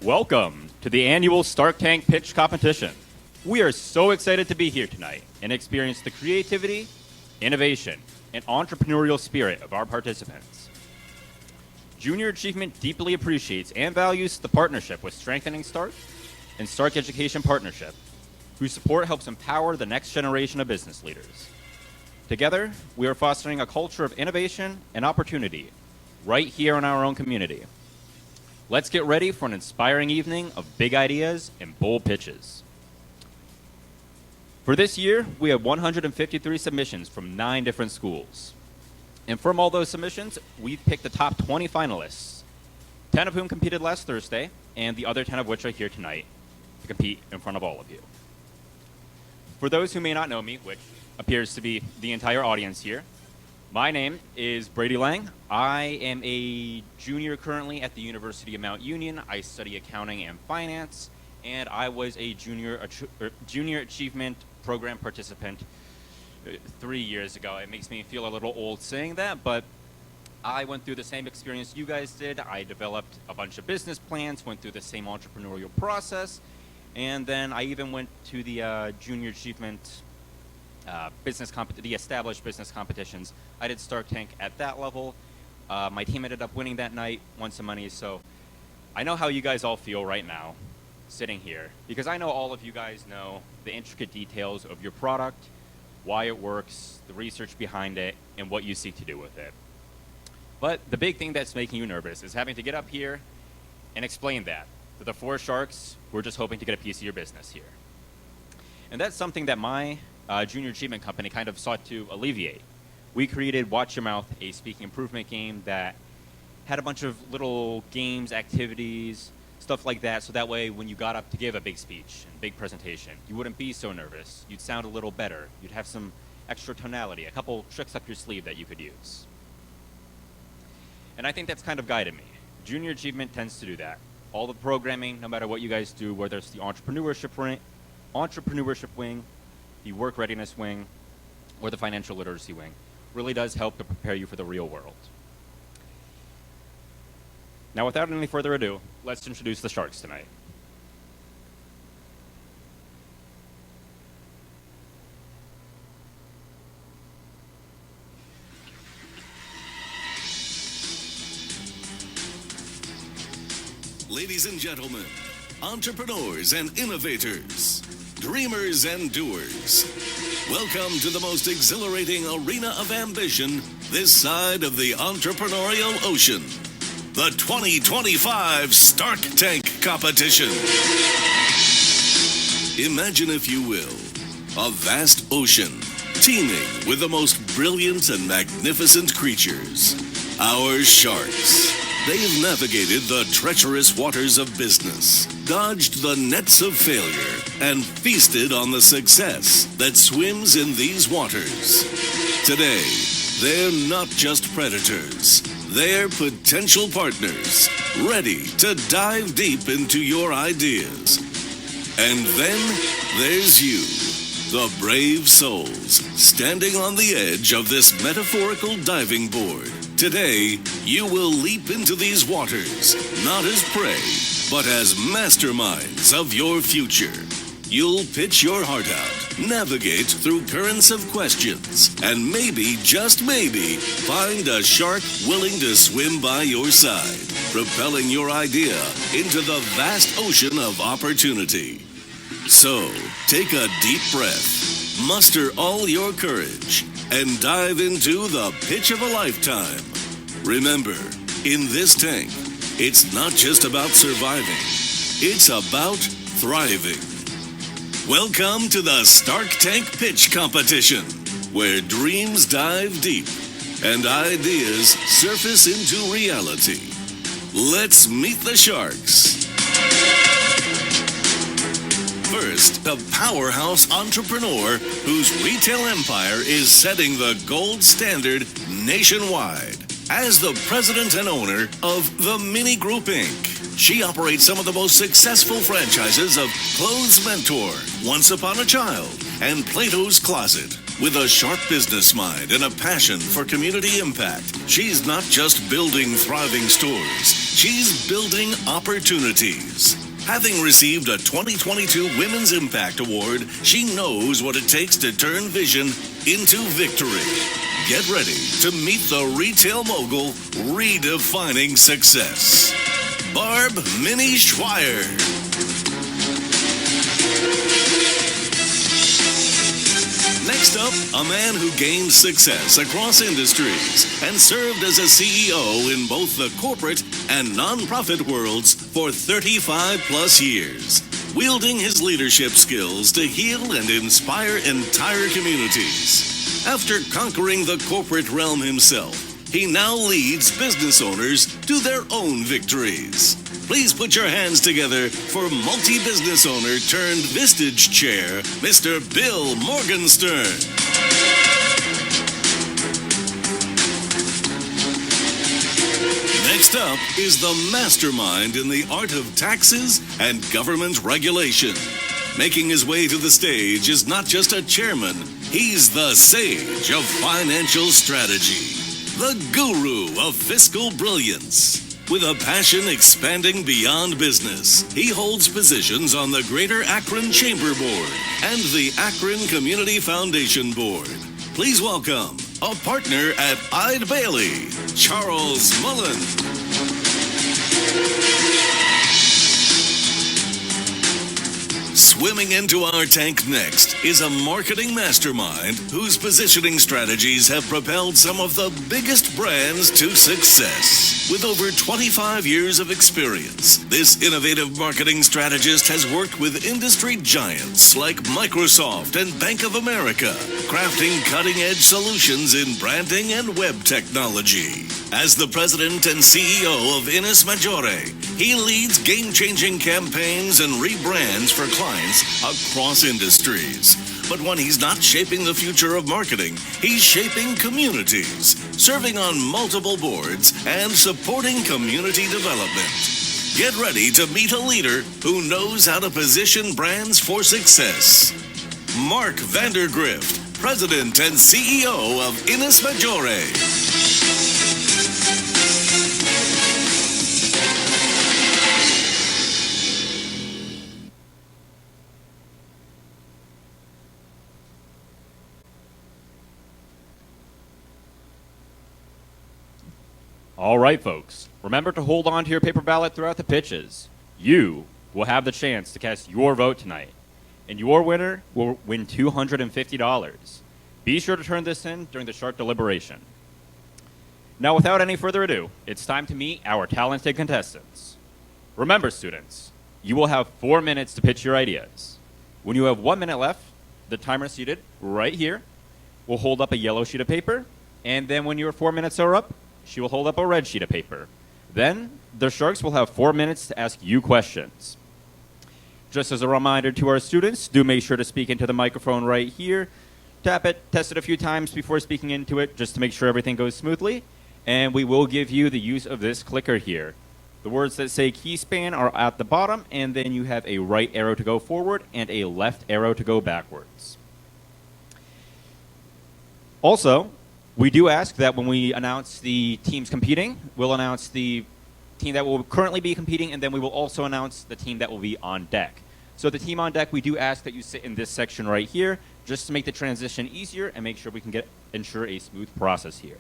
Welcome to the annual Stark Tank Pitch Competition. We are so excited to be here tonight and experience the creativity, innovation, and entrepreneurial spirit of our participants. Junior Achievement deeply appreciates and values the partnership with Strengthening Stark and Stark Education Partnership, whose support helps empower the next generation of business leaders. Together, we are fostering a culture of innovation and opportunity right here in our own community. Let's get ready for an inspiring evening of big ideas and bold pitches. For this year, we have 153 submissions from 9 different schools. And from all those submissions, we've picked the top 20 finalists, 10 of whom competed last Thursday, and the other 10 of which are here tonight to compete in front of all of you. For those who may not know me, which appears to be the entire audience here, my name is Brady Lang. I am a junior currently at the University of Mount Union. I study accounting and finance, and I was a junior achievement program participant 3 years ago. It makes me feel a little old saying that, but I went through the same experience you guys did. I developed a bunch of business plans, went through the same entrepreneurial process, and then I even went to the junior achievement the established business competitions. I did Stark Tank at that level. My team ended up winning that night, won some money, so I know how you guys all feel right now, sitting here, because I know all of you guys know the intricate details of your product, why it works, the research behind it, and what you seek to do with it. But the big thing that's making you nervous is having to get up here and explain that to the 4 sharks who are just hoping to get a piece of your business here. And that's something that my junior achievement company kind of sought to alleviate. We created Watch Your Mouth, a speaking improvement game that had a bunch of little games, activities, stuff like that, so that way when you got up to give a big speech and big presentation, you wouldn't be so nervous. You'd sound a little better. You'd have some extra tonality, a couple tricks up your sleeve that you could use. And I think that's kind of guided me. Junior achievement tends to do that. All the programming, no matter what you guys do, whether it's the entrepreneurship wing, the work readiness wing, or the financial literacy wing, really does help to prepare you for the real world. Now, without any further ado, let's introduce the sharks tonight. Ladies and gentlemen, entrepreneurs and innovators, dreamers and doers, welcome to the most exhilarating arena of ambition this side of the entrepreneurial ocean, the 2025 Stark Tank Competition. Imagine, if you will, a vast ocean teeming with the most brilliant and magnificent creatures, our sharks. They've navigated the treacherous waters of business, dodged the nets of failure, and feasted on the success that swims in these waters. Today, they're not just predators. They're potential partners, ready to dive deep into your ideas. And then there's you, the brave souls, standing on the edge of this metaphorical diving board. Today, you will leap into these waters, not as prey, but as masterminds of your future. You'll pitch your heart out, navigate through currents of questions, and maybe, just maybe, find a shark willing to swim by your side, propelling your idea into the vast ocean of opportunity. So, take a deep breath, muster all your courage, and dive into the pitch of a lifetime. Remember, in this tank, it's not just about surviving, it's about thriving. Welcome to the Stark Tank Pitch Competition, where dreams dive deep and ideas surface into reality. Let's meet the sharks. First, a powerhouse entrepreneur whose retail empire is setting the gold standard nationwide. As the president and owner of the Mini Group Inc., she operates some of the most successful franchises of Clothes Mentor, Once Upon a Child, and Plato's Closet. With a sharp business mind and a passion for community impact, she's not just building thriving stores, she's building opportunities. Having received a 2022 Women's Impact Award, she knows what it takes to turn vision into victory. Get ready to meet the retail mogul redefining success. Barb Minnie Schweier. Next up, a man who gained success across industries and served as a CEO in both the corporate and nonprofit worlds for 35 plus years, wielding his leadership skills to heal and inspire entire communities. After conquering the corporate realm himself, he now leads business owners to their own victories. Please put your hands together for multi-business owner turned Vistage Chair, Mr. Bill Morgenstern. Next up is the mastermind in the art of taxes and government regulation. Making his way to the stage is not just a chairman, he's the sage of financial strategy, the guru of fiscal brilliance. With a passion expanding beyond business, he holds positions on the Greater Akron Chamber Board and the Akron Community Foundation Board. Please welcome a partner at Eide Bailey, Charles Mullen. Swimming into our tank next is a marketing mastermind whose positioning strategies have propelled some of the biggest brands to success. With over 25 years of experience, this innovative marketing strategist has worked with industry giants like Microsoft and Bank of America, crafting cutting-edge solutions in branding and web technology. As the president and CEO of Innis Maggiore, he leads game-changing campaigns and rebrands for clients across industries. But when he's not shaping the future of marketing, he's shaping communities, serving on multiple boards and supporting community development. Get ready to meet a leader who knows how to position brands for success. Mark Vandergrift, President and CEO of Innis Maggiore. All right, folks. Remember to hold on to your paper ballot throughout the pitches. You will have the chance to cast your vote tonight, and your winner will win $250. Be sure to turn this in during the sharp deliberation. Now, without any further ado, it's time to meet our talented contestants. Remember, students, you will have 4 minutes to pitch your ideas. When you have 1 minute left, the timer seated right here will hold up a yellow sheet of paper, and then when your 4 minutes are up, she will hold up a red sheet of paper. Then, the Sharks will have 4 minutes to ask you questions. Just as a reminder to our students, do make sure to speak into the microphone right here. Tap it, test it a few times before speaking into it, just to make sure everything goes smoothly. And we will give you the use of this clicker here. The words that say key span are at the bottom, and then you have a right arrow to go forward and a left arrow to go backwards. Also, we do ask that when we announce the teams competing, we'll announce the team that will currently be competing, and then we will also announce the team that will be on deck. So the team on deck, we do ask that you sit in this section right here, just to make the transition easier and make sure we can ensure a smooth process here.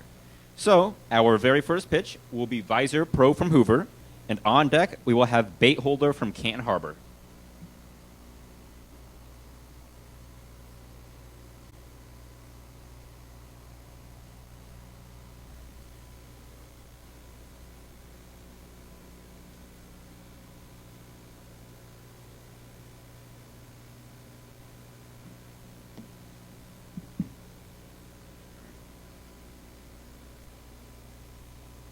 So our very first pitch will be Visor Pro from Hoover, and on deck we will have Bait Holder from Canton Harbor.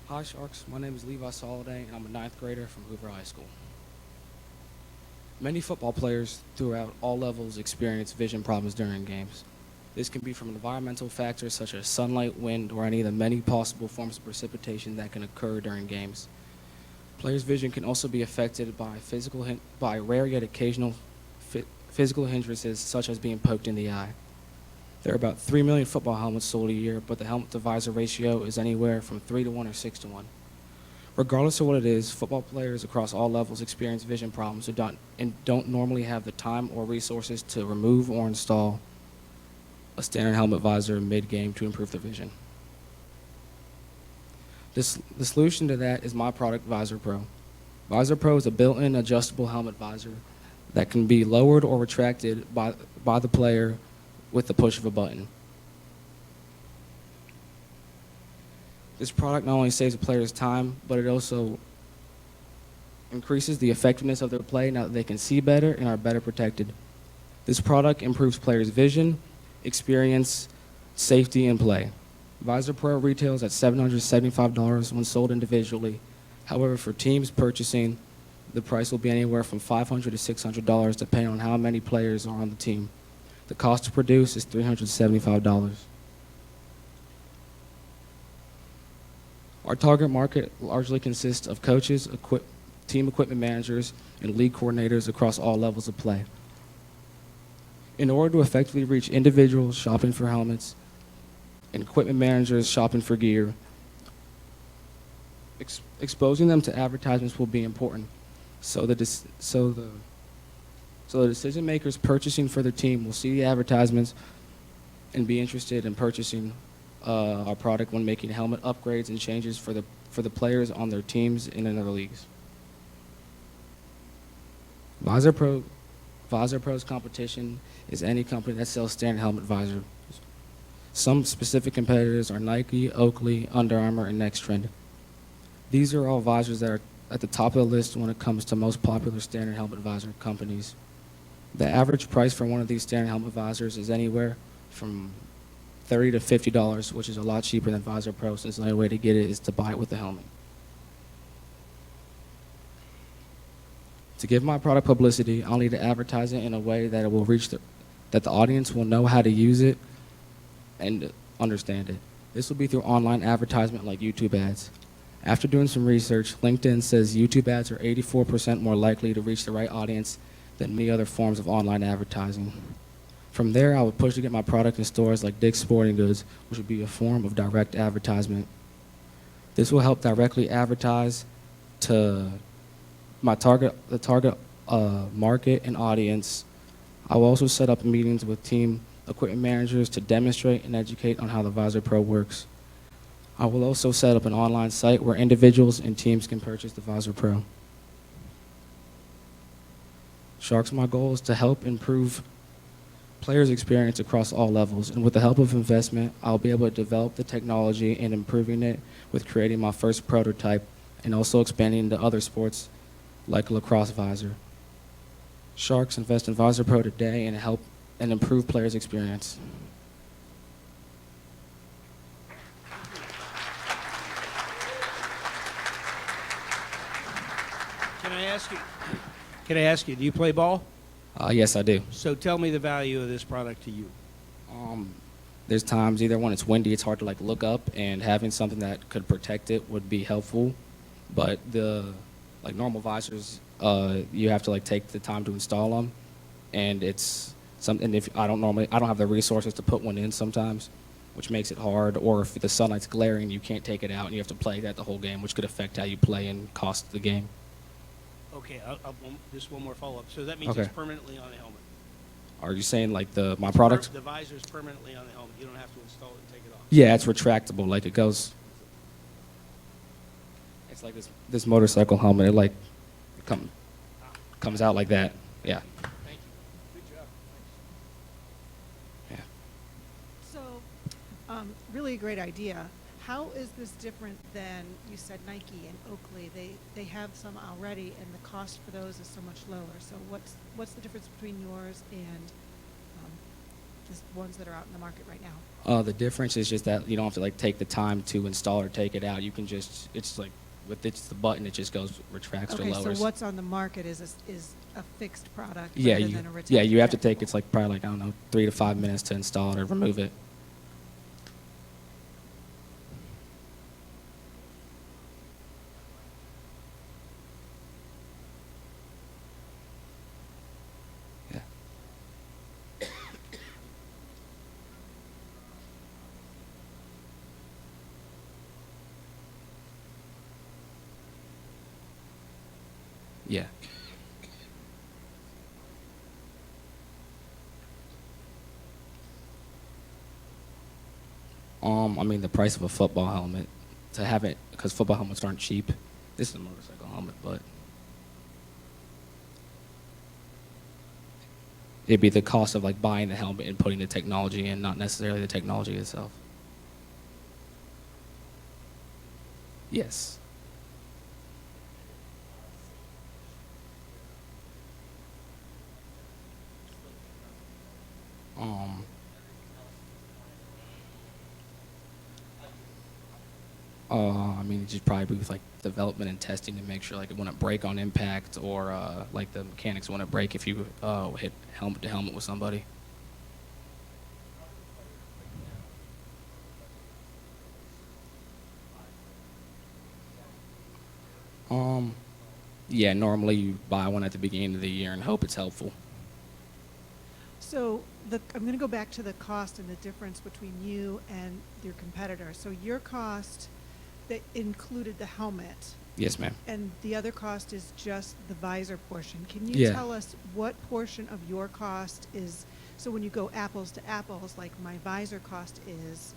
Hi Sharks, my name is Levi Soliday and I'm a 9th grader from Hoover High School. Many football players throughout all levels experience vision problems during games. This can be from environmental factors such as sunlight, wind, or any of the many possible forms of precipitation that can occur during games. Players' vision can also be affected by rare yet occasional physical hindrances such as being poked in the eye. There are about 3 million football helmets sold a year, but the helmet-to-visor ratio is anywhere from 3 to 1 or 6 to 1. Regardless of what it is, football players across all levels experience vision problems and don't normally have the time or resources to remove or install a standard helmet visor mid-game to improve their vision. The solution to that is my product, Visor Pro. Visor Pro is a built-in adjustable helmet visor that can be lowered or retracted by the player with the push of a button. This product not only saves the players time, but it also increases the effectiveness of their play now that they can see better and are better protected. This product improves players' vision, experience, safety, and play. Visor Pro retails at $775 when sold individually. However, for teams purchasing, the price will be anywhere from $500 to $600 depending on how many players are on the team. The cost to produce is $375. Our target market largely consists of coaches, team equipment managers, and league coordinators across all levels of play. In order to effectively reach individuals shopping for helmets and equipment managers shopping for gear, exposing them to advertisements will be important. So the decision makers purchasing for their team will see the advertisements and be interested in purchasing our product when making helmet upgrades and changes for the players on their teams and in other leagues. Visor Pro's competition is any company that sells standard helmet visor. Some specific competitors are Nike, Oakley, Under Armour, and Next Trend. These are all visors that are at the top of the list when it comes to most popular standard helmet visor companies. The average price for one of these standard helmet visors is anywhere from $30 to $50, which is a lot cheaper than Visor Pro, since the only way to get it is to buy it with the helmet. To give my product publicity, I'll need to advertise it in a way that it will reach that the audience will know how to use it and understand it. This will be through online advertisement like YouTube ads. After doing some research, LinkedIn says YouTube ads are 84% more likely to reach the right audience than many other forms of online advertising. From there, I would push to get my product in stores like Dick's Sporting Goods, which would be a form of direct advertisement. This will help directly advertise to the target market and audience. I will also set up meetings with team equipment managers to demonstrate and educate on how the Visor Pro works. I will also set up an online site where individuals and teams can purchase the Visor Pro. Sharks, my goal is to help improve players' experience across all levels, and with the help of investment, I'll be able to develop the technology and improving it with creating my first prototype and also expanding into other sports like lacrosse visor. Sharks, invest in Visor Pro today and help and improve players' experience. Can I ask you, do you play ball? Yes, I do. So tell me the value of this product to you. There's times either when it's windy, it's hard to look up, and having something that could protect it would be helpful. But the normal visors, you have to take the time to install them, and it's something. If I don't have the resources to put one in sometimes, which makes it hard. Or if the sunlight's glaring, you can't take it out, and you have to play that the whole game, which could affect how you play and cost the game. Okay, just one more follow-up. So that means Okay. it's permanently on the helmet. Are you saying my product? The visor's permanently on the helmet. You don't have to install it and take it off. Yeah, it's retractable. It goes. It's like this motorcycle helmet. It comes out like that. Yeah. Thank you. Good job. Yeah. So, really a great idea. How is this different than, you said, Nike and Oakley? They have some already, and the cost for those is so much lower. So what's the difference between yours and just ones that are out in the market right now? The difference is just that you don't have to take the time to install or take it out. You can just it's the button. It just goes retracts or Okay, lowers. so what's on the market is a fixed product Yeah, rather you than a retractable. you have to take probably 3 to 5 minutes to install it or remove it. Yeah. I mean, the price of a football helmet, to have it, because football helmets aren't cheap. This is a motorcycle helmet, but it'd be the cost of like buying the helmet and putting the technology in, not necessarily the technology itself. Yes. Um, I mean, just probably with like development and testing to make sure like it wouldn't break on impact, or like the mechanics wouldn't break if you hit helmet to helmet with somebody. Um, yeah, normally you buy one at the beginning of the year and hope it's helpful. So I'm going to go back to the cost and the difference between you and your competitor. So your cost that included the helmet, Yes, ma'am. and the other cost is just the visor portion. Can you Yeah. tell us what portion of your cost is, so when you go apples to apples, like my visor cost is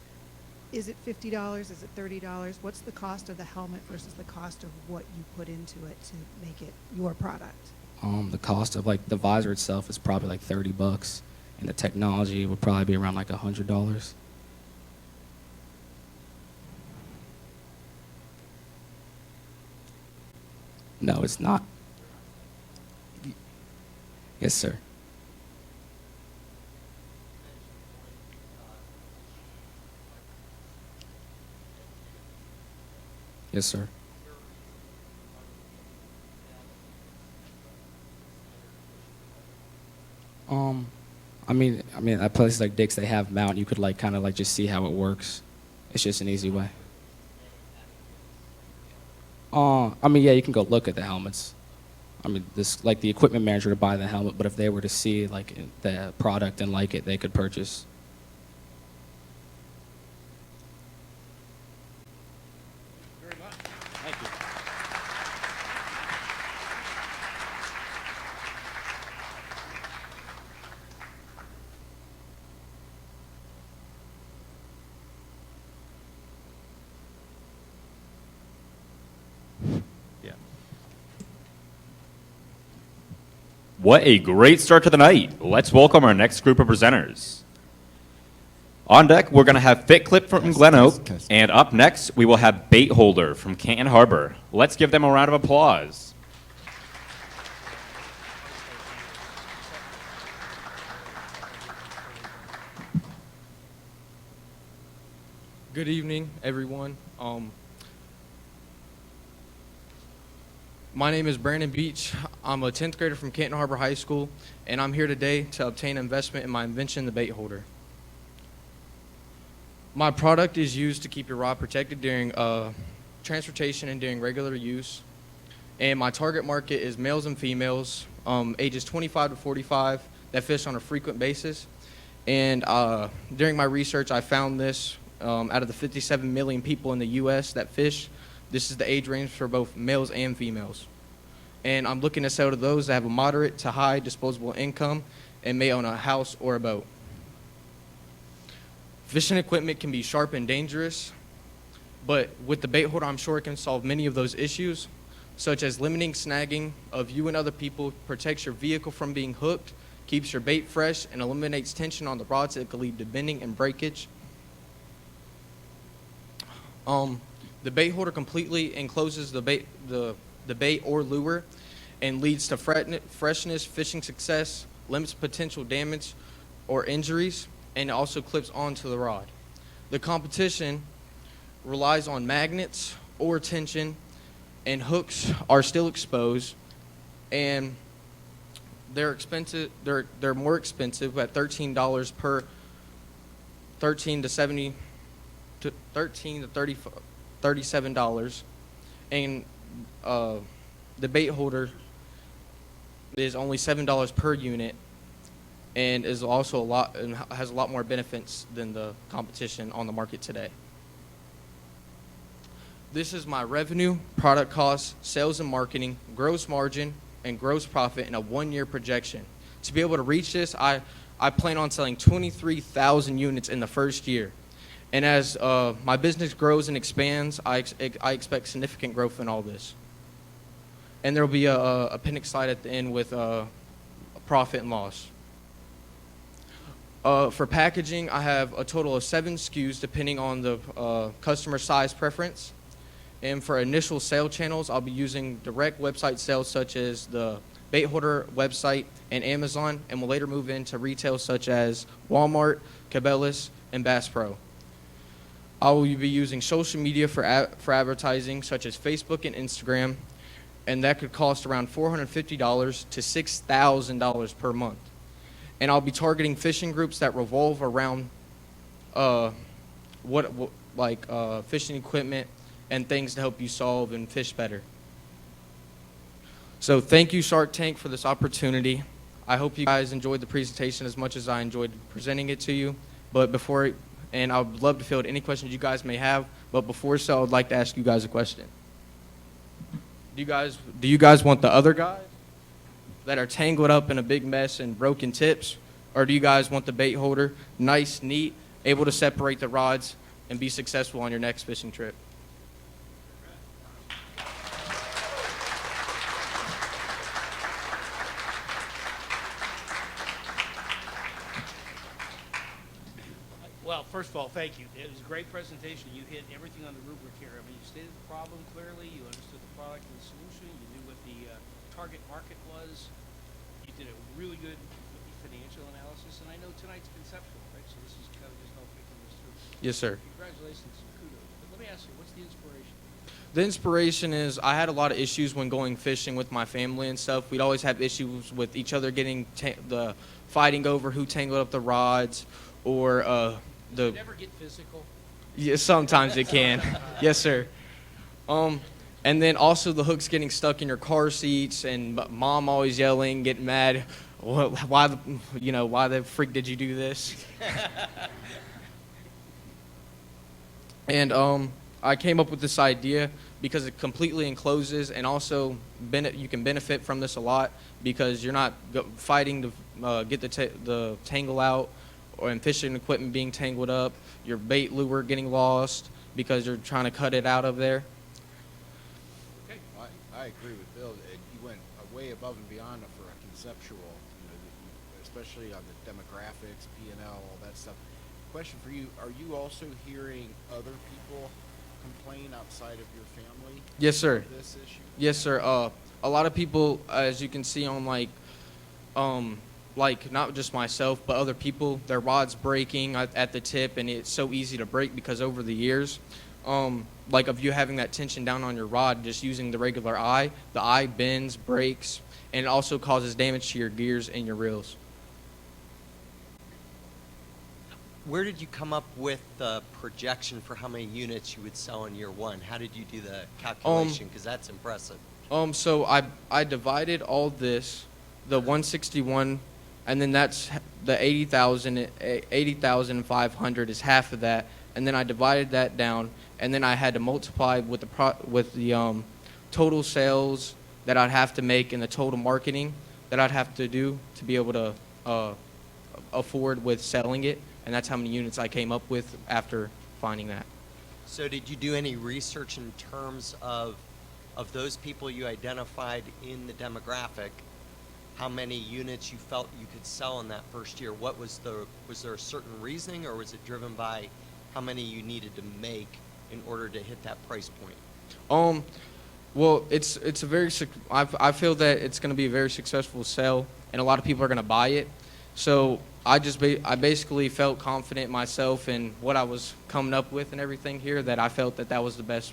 it $50? Is it $30? What's the cost of the helmet versus the cost of what you put into it to make it your product? The cost of like the visor itself is probably like $30, and the technology would probably be around like $100. No, it's not. Yes, sir. Yes, sir. Um, I mean, at places like Dick's, they have mount. You could like kind of like just see how it works. It's just an easy way. I mean, yeah, you can go look at the helmets. I mean, this like the equipment manager to buy the helmet, but if they were to see like the product and like it, they could purchase. Thank you. Yeah. What a great start to the night. Let's welcome our next group of presenters. On deck, we're going to have Fit Clip from Glen Oak, and up next, we will have Bait Holder from Canton Harbor. Let's give them a round of applause. Good evening, everyone. My name is Brandon Beach. I'm a 10th grader from Canton Harbor High School, and I'm here today to obtain investment in my invention, the bait holder. My product is used to keep your rod protected during transportation and during regular use. And my target market is males and females, ages 25 to 45, that fish on a frequent basis. And during my research, I found this out of the 57 million people in the U.S. that fish. This is the age range for both males and females. And I'm looking to sell to those that have a moderate to high disposable income and may own a house or a boat. Fishing equipment can be sharp and dangerous, but with the bait holder, I'm sure it can solve many of those issues, such as limiting snagging of you and other people, protects your vehicle from being hooked, keeps your bait fresh, and eliminates tension on the rods that could lead to bending and breakage. The bait holder completely encloses the bait or lure and leads to freshness, fishing success, limits potential damage or injuries, and it also clips onto the rod. The competition relies on magnets or tension, and hooks are still exposed, and they're expensive. They're more expensive at $13 per 13 to 70 to 13 to 30 $37, and the bait holder is only $7 per unit, and is also has a lot more benefits than the competition on the market today. This is my revenue, product costs, sales and marketing, gross margin, in gross profit in a 1-year projection. To be able to reach this, I plan on selling 23,000 units in the first year. And as my business grows and expands, I expect significant growth in all this. And there will be a appendix slide at the end with profit and loss. For packaging, I have a total of 7 SKUs depending on the customer size preference. And for initial sale channels, I'll be using direct website sales such as the bait holder website and Amazon, and will later move into retail such as Walmart, Cabela's, and Bass Pro. I will be using social media for advertising such as Facebook and Instagram, and that could cost around $450 to $6,000 per month. And I'll be targeting fishing groups that revolve around fishing equipment and things to help you solve and fish better. So thank you, Shark Tank, for this opportunity. I hope you guys enjoyed the presentation as much as I enjoyed presenting it to you. And I would love to field any questions you guys may have. But before so, I would like to ask you guys a question. Do you guys want the other guys that are tangled up in a big mess and broken tips? Or do you guys want the bait holder, nice, neat, able to separate the rods and be successful on your next fishing trip? Well, first of all, thank you. It was a great presentation. You hit everything on the rubric here. I mean, you stated the problem clearly. You understood the product and the solution. You knew what the target market was. You did a really good financial analysis. And I know tonight's conceptual, right? So this is kind of just how thinking this through. Yes, sir. Congratulations and kudos. But let me ask you, what's the inspiration? The inspiration is I had a lot of issues when going fishing with my family and stuff. We'd always have issues with each other getting the fighting over who tangled up the rods or Does it ever get physical? Yeah, sometimes it can. Yes, sir. And then also the hooks getting stuck in your car seats and mom always yelling, getting mad. Why the freak did you do this? And I came up with this idea because it completely encloses, and also you can benefit from this a lot because you're not fighting to get the tangle out, and fishing equipment being tangled up, your bait lure getting lost because you're trying to cut it out of there. Okay. I agree with Bill. He went way above and beyond for a conceptual, especially on the demographics, P&L, all that stuff. Question for you, are you also hearing other people complain outside of your family? Yes, sir. Of this issue? Yes, sir. A lot of people, as you can see on not just myself, but other people, their rod's breaking at the tip, and it's so easy to break because over the years, of you having that tension down on your rod, just using the regular eye, the eye bends, breaks, and it also causes damage to your gears and your reels. Where did you come up with the projection for how many units you would sell in year 1? How did you do the calculation? Because that's impressive. So I divided all this, the 161, and then that's the 80,500 is half of that, and then I divided that down, and then I had to multiply with the total sales that I'd have to make and the total marketing that I'd have to do to be able to afford with selling it, and that's how many units I came up with after finding that. So did you do any research in terms of those people you identified in the demographic, how many units you felt you could sell in that first year? Was there a certain reasoning, or was it driven by how many you needed to make in order to hit that price point? Well, I feel that it's going to be a very successful sale, and a lot of people are going to buy it. So I basically felt confident myself in what I was coming up with and everything here, that I felt that was the best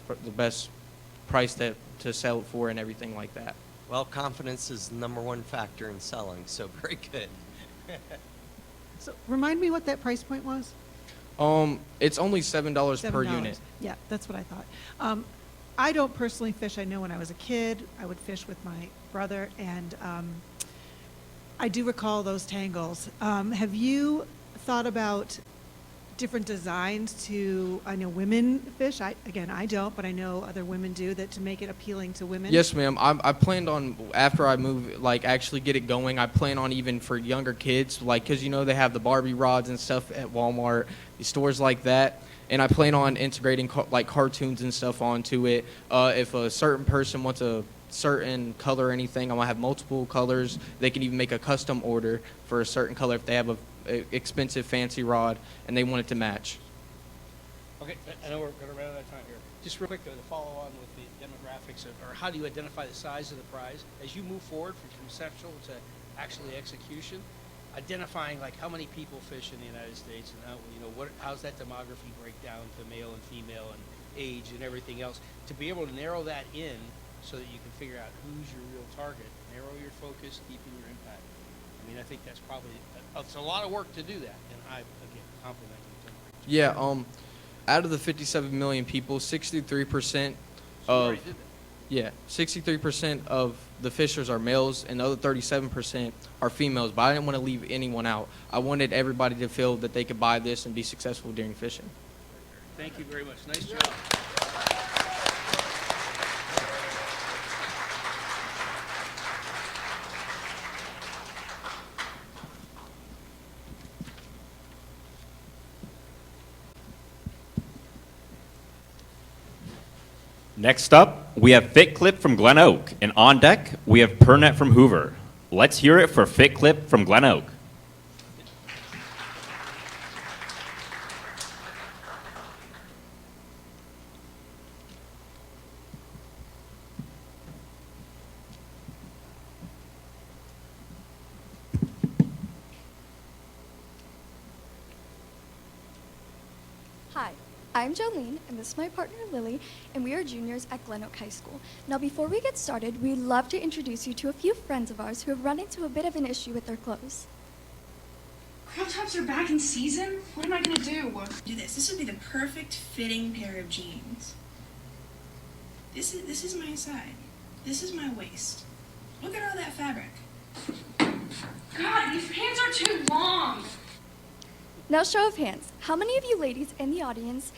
price to sell it for and everything like that. Well, confidence is the number one factor in selling, so very good. So remind me what that price point was? It's only $7 per $7. unit. Yeah, that's what I thought. I don't personally fish. I know when I was a kid, I would fish with my brother, and I do recall those tangles. Have you thought about different designs to, I know women fish, again, I don't, but I know other women do, that to make it appealing to women? Yes, ma'am. I planned on, after I move, like, actually get it going, I plan on even for younger kids, like, because, you know, they have the Barbie rods and stuff at Walmart, stores like that. And I plan on integrating, like, cartoons and stuff onto it. If a certain person wants a certain color or anything, I'm going to have multiple colors. They can even make a custom order for a certain color if they have a expensive, fancy rod, and they want it to match. Okay, I know we're going to run out of time here. Just real quick, though, to follow on with the demographics, or how do you identify the size of the prize? As you move forward from conceptual to actually execution, identifying like how many people fish in the United States and how, you know, how's that demography break down to male and female and age and everything else, to be able to narrow that in so that you can figure out who's your real target, narrow your focus, deepen your impact. I mean, I think that's probably, it's a lot of work to do that, and I, again, compliment you, Tim. Yeah, out of the 57 million people, 63% So you of already did that. yeah, 63% of the fishers are males, and the other 37% are females. But I didn't want to leave anyone out. I wanted everybody to feel that they could buy this and be successful during fishing. Thank you very much. Nice job. Next up, we have Fit Clip from Glen Oak, and on deck, we have Pernet from Hoover. Let's hear it for Fit Clip from Glen Oak. Hi, I'm Jolene, and this is my partner Lily, and we are juniors at Glen Oak High School. Now, before we get started, we'd love to introduce you to a few friends of ours who have run into a bit of an issue with their clothes. Crop tops are back in season? What am I gonna do? Do this. This would be the perfect fitting pair of jeans. This is my side. This is my waist. Look at all that fabric. God, these pants are too long. Now, show of hands, how many of you ladies in the audience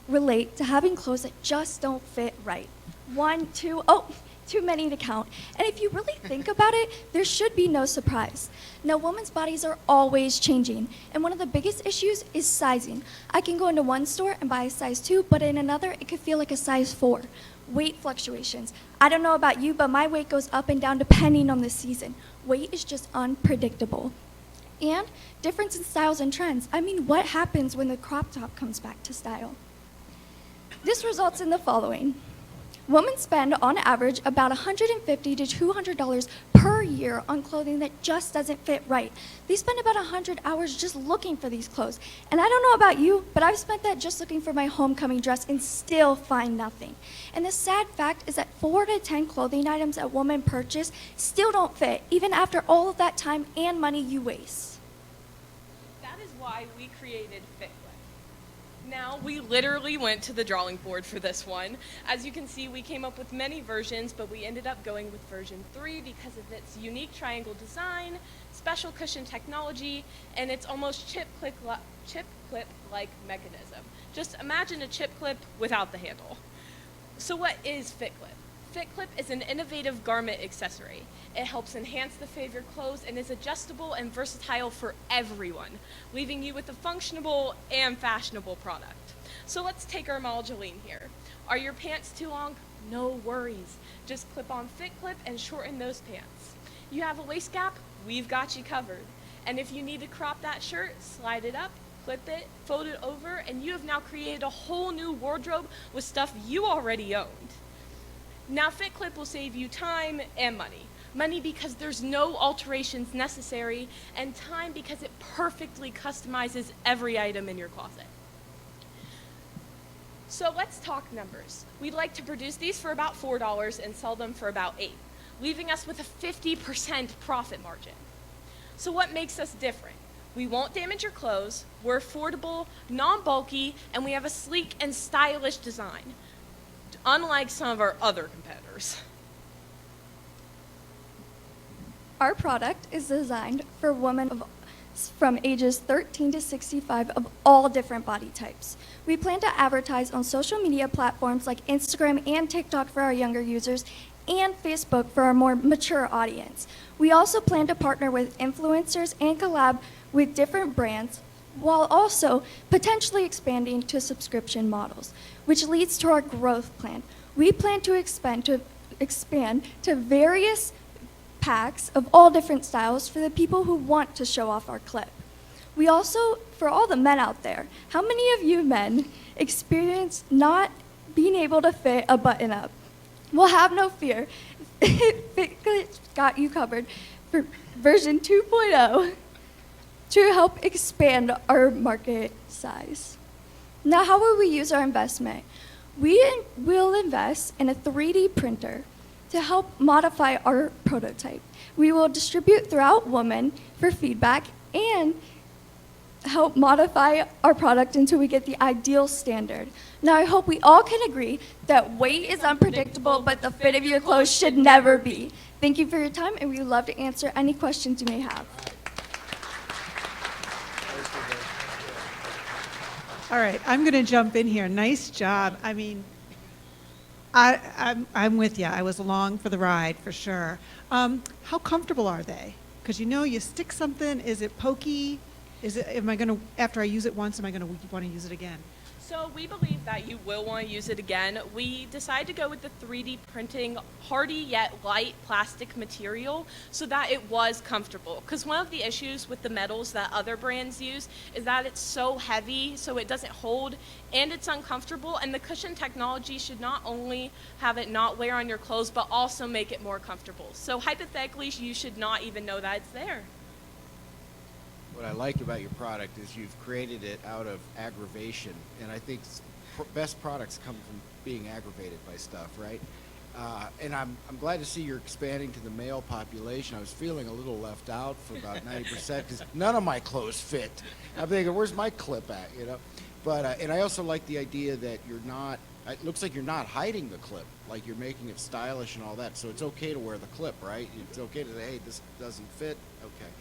relate to having clothes that just don't fit right? 1, 2, oh, too many to count. And if you really think about it, there should be no surprise. Now, women's bodies are always changing, and one of the biggest issues is sizing. I can go into one store and buy a size 2, but in another, it could feel like a size 4. Weight fluctuations. I don't know about you, but my weight goes up and down depending on the season. Weight is just unpredictable. And difference in styles and trends. I mean, what happens when the crop top comes back to style? This results in the following. Women spend, on average, about $150 to $200 per year on clothing that just doesn't fit right. They spend about 100 hours just looking for these clothes. And I don't know about you, but I've spent that just looking for my homecoming dress and still find nothing. And the sad fact is that 4 to 10 clothing items a woman purchase still don't fit, even after all of that time and money you waste. That is why we created FitClip. Now, we literally went to the drawing board for this one. As you can see, we came up with many versions, but we ended up going with version 3 because of its unique triangle design, special cushion technology, and its almost chip clip-like mechanism. Just imagine a chip clip without the handle. So what is FitClip? FitClip is an innovative garment accessory. It helps enhance the fit of your clothes and is adjustable and versatile for everyone, leaving you with a functional and fashionable product. So let's take our model Jolene here. Are your pants too long? No worries. Just clip on FitClip and shorten those pants. You have a waist gap? We've got you covered. And if you need to crop that shirt, slide it up, clip it, fold it over, and you have now created a whole new wardrobe with stuff you already owned. Now, FitClip will save you time and money. Money because there's no alterations necessary, and time because it perfectly customizes every item in your closet. So let's talk numbers. We'd like to produce these for about $4 and sell them for about $8, leaving us with a 50% profit margin. So what makes us different? We won't damage your clothes, we're affordable, non-bulky, and we have a sleek and stylish design, unlike some of our other competitors. Our product is designed for women of from ages 13 to 65 of all different body types. We plan to advertise on social media platforms like Instagram and TikTok for our younger users and Facebook for our more mature audience. We also plan to partner with influencers and collab with different brands while also potentially expanding to subscription models, which leads to our growth plan. We plan to expand to various packs of all different styles for the people who want to show off our clip. We also, for all the men out there, how many of you men experience not being able to fit a button up? Well, have no fear. Fitglitch got you covered for version 2.0 to help expand our market size. Now, how will we use our investment? We will invest in a 3D printer to help modify our prototype. We will distribute throughout Woman for feedback and help modify our product until we get the ideal standard. Now, I hope we all can agree that weight is unpredictable, but the fit of your clothes should never be. Thank you for your time, and we would love to answer any questions you may have. All right, I'm going to jump in here. Nice job. I mean, I'm with you. I was along for the ride for sure. How comfortable are they? Because you stick something. Is it pokey? Am I going to, after I use it once, am I going to want to use it again? So we believe that you will want to use it again. We decided to go with the 3D printing hardy yet light plastic material so that it was comfortable. Because one of the issues with the metals that other brands use is that it's so heavy, so it doesn't hold, and it's uncomfortable. And the cushion technology should not only have it not wear on your clothes, but also make it more comfortable. So hypothetically, you should not even know that it's there. What I like about your product is you've created it out of aggravation, and I think best products come from being aggravated by stuff, right? And I'm glad to see you're expanding to the male population. I was feeling a little left out for about 90% because none of my clothes fit. I'm thinking, where's my clip at, But and I also like the idea that you're not. It looks like you're not hiding the clip, like you're making it stylish and all that. So it's okay to wear the clip, right? It's okay to say, hey, this doesn't fit. Okay.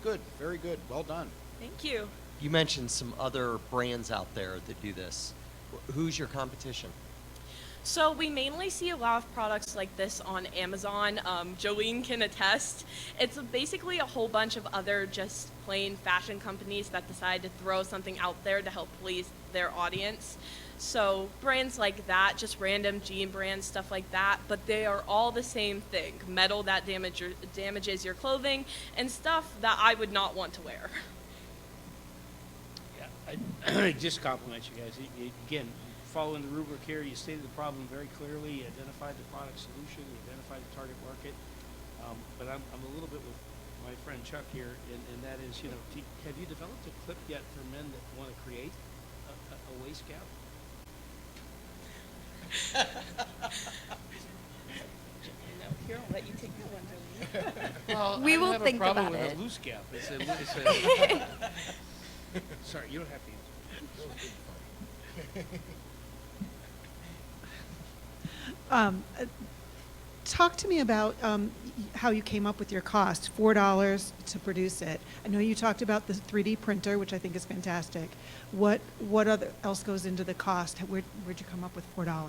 Good, very good, well done. Thank you. You mentioned some other brands out there that do this. Who's your competition? So we mainly see a lot of products like this on Amazon. Jolene can attest. It's basically a whole bunch of other just plain fashion companies that decide to throw something out there to help please their audience. So brands like that, just random jean brands, stuff like that, but they are all the same thing. Metal that damages your clothing and stuff that I would not want to wear. Yeah, I just compliment you guys. Again, following the rubric here, you stated the problem very clearly, you identified the product solution, you identified the target market. But I'm a little bit with my friend Chuck here, and that is, have you developed a clip yet for men that want to create a waist gap? Here, I'll let you take that one, Jolene. Well, We I will don't have think a problem about with it. a loose gap. Sorry, you don't have to answer. Talk to me about how you came up with your cost, $4 to produce it. I know you talked about the 3D printer, which I think is fantastic. What else goes into the cost? Where'd you come up with $4?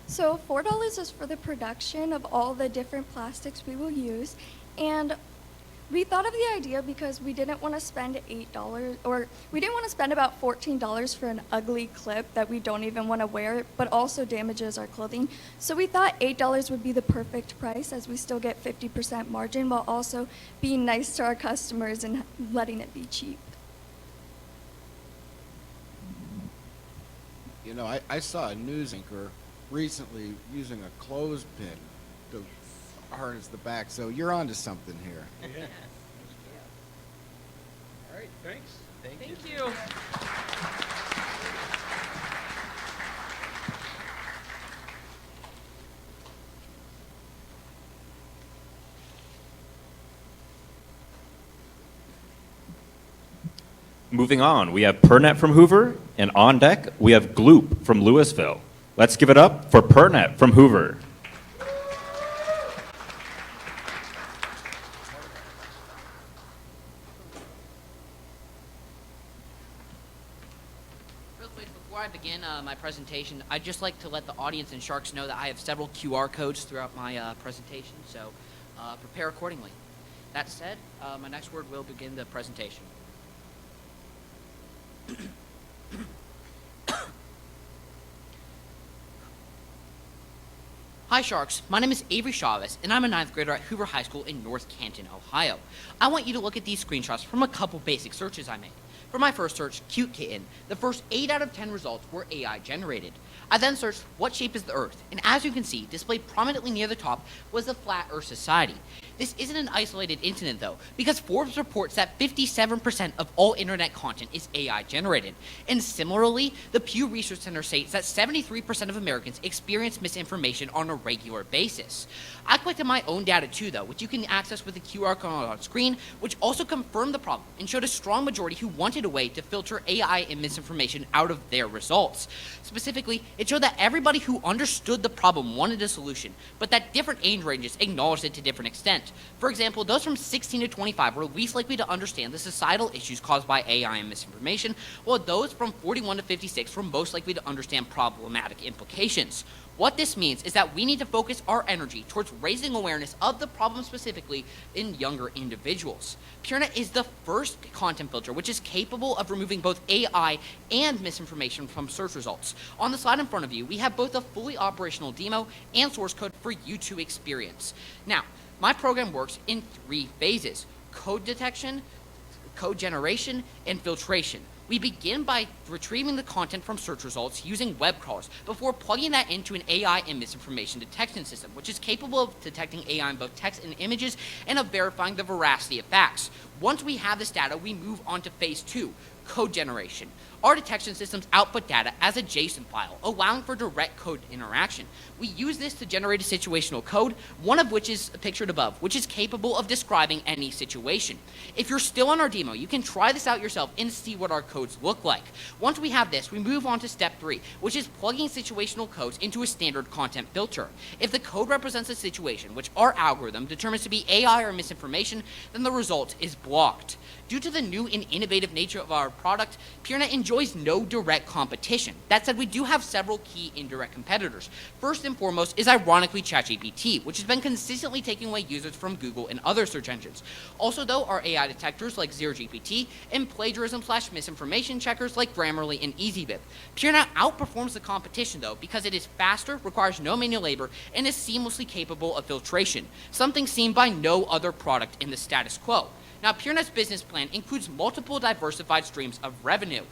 So $4 is for the production of all the different plastics we will use, and we thought of the idea because we didn't want to spend $8, or we didn't want to spend about $14 for an ugly clip that we don't even want to wear, but also damages our clothing. So we thought $8 would be the perfect price, as we still get 50% margin while also being nice to our customers and letting it be cheap. I saw a news anchor recently using a clothespin to harness the back, so you're onto something here. Yeah. All right, thanks. Thank you. Moving on, we have Pernet from Hoover, and on deck, we have Gloop from Louisville. Let's give it up for Pernet from Hoover. Before I begin my presentation, I'd just like to let the audience and Sharks know that I have several QR codes throughout my presentation, so prepare accordingly. That said, my next word will begin the presentation. Hi Sharks, my name is Avery Chavez, and I'm a 9th grader at Hoover High School in North Canton, Ohio. I want you to look at these screenshots from a couple basic searches I made. For my first search, Cute Kitten, the first 8 out of 10 results were AI generated. I then searched, what shape is the Earth? And as you can see, displayed prominently near the top was the Flat Earth Society. This isn't an isolated incident though, because Forbes reports that 57% of all internet content is AI generated. And similarly, the Pew Research Center states that 73% of Americans experience misinformation on a regular basis. I collected my own data too though, which you can access with the QR code on screen, which also confirmed the problem and showed a strong majority who wanted a way to filter AI and misinformation out of their results. Specifically, it showed that everybody who understood the problem wanted a solution, but that different age ranges acknowledged it to different extent. For example, those from 16 to 25 were least likely to understand the societal issues caused by AI and misinformation, while those from 41 to 56 were most likely to understand problematic implications. What this means is that we need to focus our energy towards raising awareness of the problem specifically in younger individuals. PureNet is the first content filter which is capable of removing both AI and misinformation from search results. On the slide in front of you, we have both a fully operational demo and source code for you to experience. Now, my program works in 3 phases: code detection, code generation, and filtration. We begin by retrieving the content from search results using web crawlers before plugging that into an AI and misinformation detection system, which is capable of detecting AI in both text and images and of verifying the veracity of facts. Once we have this data, we move on to phase 2, code generation. Our detection systems output data as a JSON file, allowing for direct code interaction. We use this to generate a situational code, one of which is pictured above, which is capable of describing any situation. If you're still on our demo, you can try this out yourself and see what our codes look like. Once we have this, we move on to step 3, which is plugging situational codes into a standard content filter. If the code represents a situation which our algorithm determines to be AI or misinformation, then the result is blocked. Due to the new and innovative nature of our product, PureNet enjoys no direct competition. That said, we do have several key indirect competitors. First and foremost is ironically ChatGPT, which has been consistently taking away users from Google and other search engines. Also though, are AI detectors like ZeroGPT and plagiarism/misinformation checkers like Grammarly and EasyVip. PureNet outperforms the competition though because it is faster, requires no manual labor, and is seamlessly capable of filtration, something seen by no other product in the status quo. Now, PureNet's business plan includes multiple diversified streams of revenue.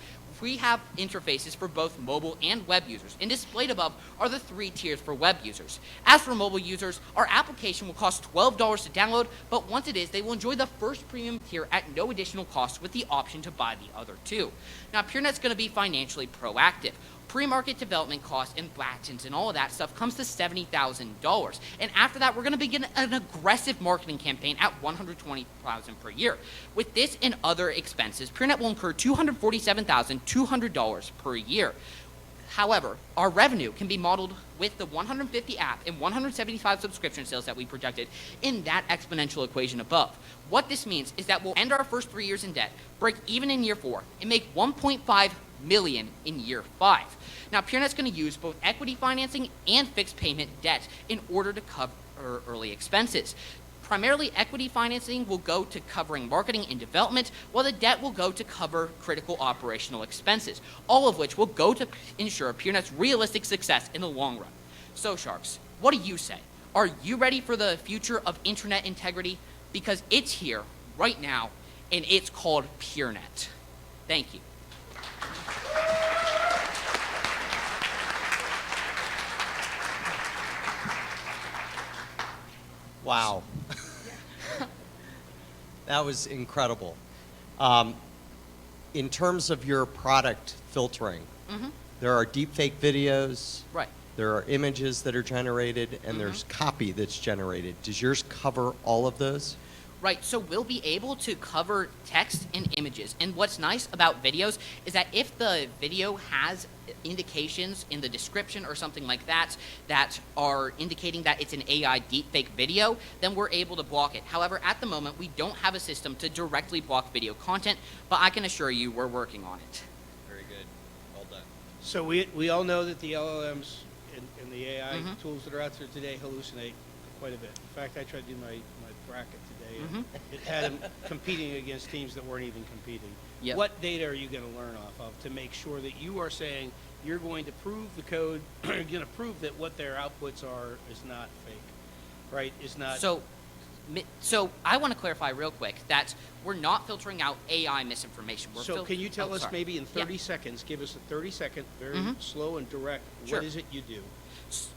We have interfaces for both mobile and web users, and displayed above are the 3 tiers for web users. As for mobile users, our application will cost $12 to download, but once it is, they will enjoy the first premium tier at no additional cost with the option to buy the other 2. Now, PureNet's going to be financially proactive. Pre-market development costs and patents and all of that stuff comes to $70,000. And after that, we're going to begin an aggressive marketing campaign at $120,000 per year. With this and other expenses, PureNet will incur $247,200 per year. However, our revenue can be modeled with the 150 app and 175 subscription sales that we projected in that exponential equation above. What this means is that we'll end our first 3 years in debt, break even in year 4, and make $1.5 million in year 5. Now, PureNet's going to use both equity financing and fixed payment debt in order to cover early expenses. Primarily, equity financing will go to covering marketing and development, while the debt will go to cover critical operational expenses, all of which will go to ensure PureNet's realistic success in the long run. So, Sharks, what do you say? Are you ready for the future of internet integrity? Because it's here right now, and it's called PureNet. Thank you. Wow. That was incredible. In terms of your product filtering, there are deepfake videos. Right. There are images that are generated, and there's copy that's generated. Does yours cover all of those? Right, so we'll be able to cover text and images. And what's nice about videos is that if the video has indications in the description or something like that that are indicating that it's an AI deepfake video, then we're able to block it. However, at the moment, we don't have a system to directly block video content, but I can assure you we're working on it. Very good. Well done. So we all know that the LLMs and the AI Mhm. tools that are out there today hallucinate quite a bit. In fact, I tried to do my bracket today, and it had them competing against teams that weren't even competing. Yep. What data are you going to learn off of to make sure that you are saying you're going to prove the code, you're going to prove that what their outputs are is not fake, right? Is not. So I want to clarify real quick that we're not filtering out AI misinformation. So can you tell us sorry. maybe in 30 Yeah. seconds, give us a 30-second, very Mhm. slow and direct, Sure. what is it you do?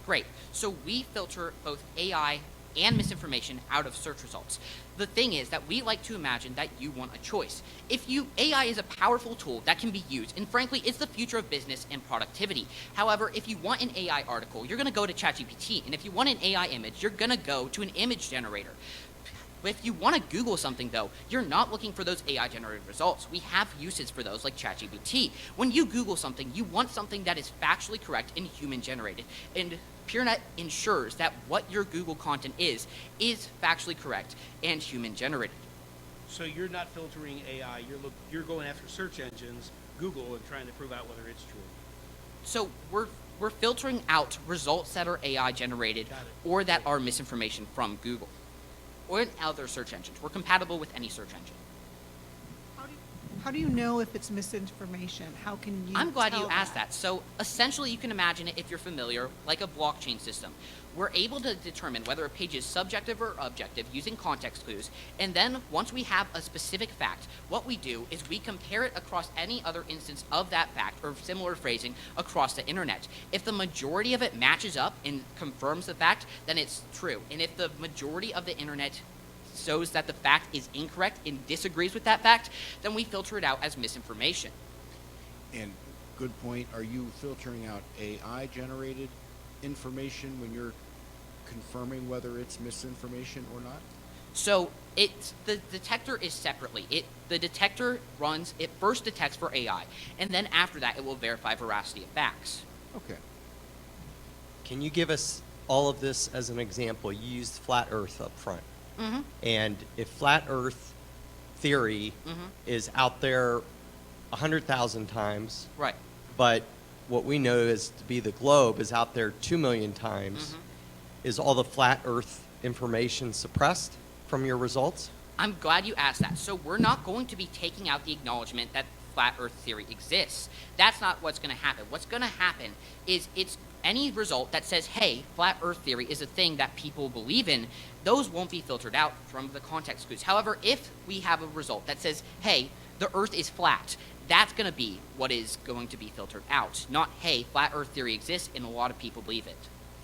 Great. So we filter both AI and misinformation out of search results. The thing is that we like to imagine that you want a choice. AI is a powerful tool that can be used, and frankly, it's the future of business and productivity. However, if you want an AI article, you're going to go to ChatGPT, and if you want an AI image, you're going to go to an image generator. If you want to Google something, though, you're not looking for those AI-generated results. We have uses for those, like ChatGPT. When you Google something, you want something that is factually correct and human-generated. And PureNet ensures that what your Google content is factually correct and human-generated. So you're not filtering AI, you're going after search engines, Google, and trying to prove out whether it's true. So we're filtering out results that are AI-generated Got it. or that are misinformation from Google or in other search engines. We're compatible with any search engine. How do you know if it's misinformation? How can you I'm glad tell you asked that. So essentially, you can imagine it, if you're familiar, like a blockchain system. We're able to determine whether a page is subjective or objective using context clues. And then once we have a specific fact, what we do is we compare it across any other instance of that fact or similar phrasing across the internet. If the majority of it matches up and confirms the fact, then it's true. And if the majority of the internet shows that the fact is incorrect and disagrees with that fact, then we filter it out as misinformation. And good point. Are you filtering out AI-generated information when you're confirming whether it's misinformation or not? So the detector is separately. The detector it first detects for AI, and then after that it will verify veracity of facts. Okay. Can you give us all of this as an example? You used flat Earth up front. Mm-hmm. And if flat Earth theory is out there 100,000 times, Right. but what we know is to be the globe is out there 2 million times, is all the flat Earth information suppressed from your results? I'm glad you asked that. So we're not going to be taking out the acknowledgement that flat Earth theory exists. That's not what's going to happen. What's going to happen is it's any result that says, hey, flat Earth theory is a thing that people believe in, those won't be filtered out from the context clues. However, if we have a result that says, hey, the Earth is flat, that's going to be what is going to be filtered out. Not, hey, flat Earth theory exists and a lot of people believe it.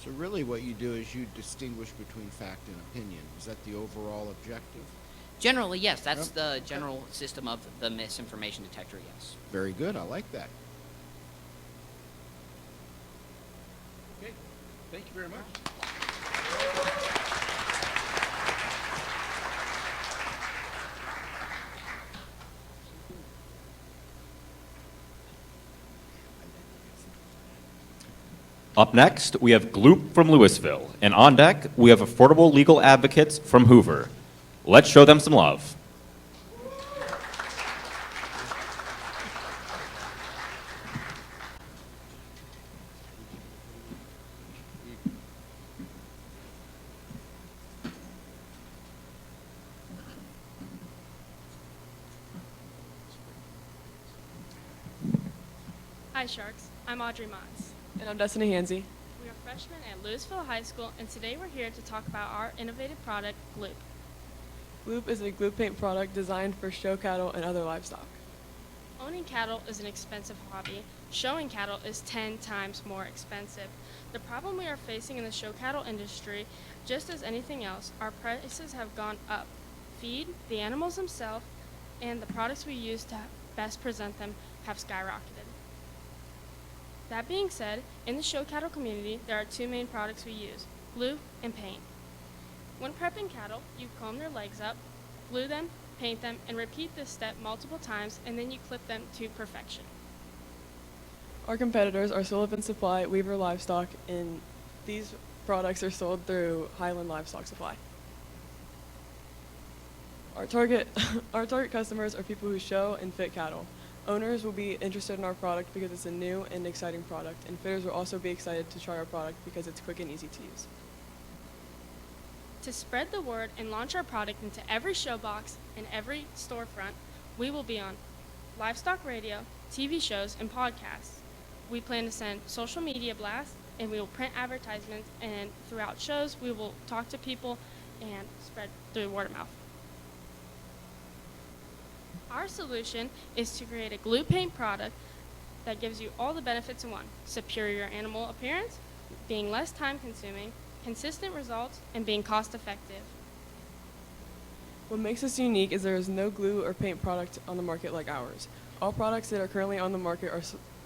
So really what you do is you distinguish between fact and opinion. Is that the overall objective? Generally, yes. That's Yep. the general system of the misinformation detector, yes. Very good. I like that. Okay, thank you very much. Up next, we have Gloop from Louisville. And on deck, we have Affordable Legal Advocates from Hoover. Let's show them some love. Hi Sharks, I'm Audrey Motz. And I'm Destiny Hansey. We are freshmen at Louisville High School, and today we're here to talk about our innovative product, Gloop. Gloop is a glue paint product designed for show cattle and other livestock. Owning cattle is an expensive hobby. Showing cattle is 10 times more expensive. The problem we are facing in the show cattle industry, just as anything else, our prices have gone up. Feed, the animals themselves, and the products we use to best present them have skyrocketed. That being said, in the show cattle community, there are two main products we use, glue and paint. When prepping cattle, you comb their legs up, glue them, paint them, and repeat this step multiple times, and then you clip them to perfection. Our competitors are Sullivan Supply, Weaver Livestock, and these products are sold through Highland Livestock Supply. Our target customers are people who show and fit cattle. Owners will be interested in our product because it's a new and exciting product, and fitters will also be excited to try our product because it's quick and easy to use. To spread the word and launch our product into every show box and every storefront, we will be on livestock radio, TV shows, and podcasts. We plan to send social media blasts, and we will print advertisements, and throughout shows, we will talk to people and spread through word of mouth. Our solution is to create a glue paint product that gives you all the benefits in one: superior animal appearance, being less time consuming, consistent results, and being cost effective. What makes us unique is there is no glue or paint product on the market like ours. All products that are currently on the market are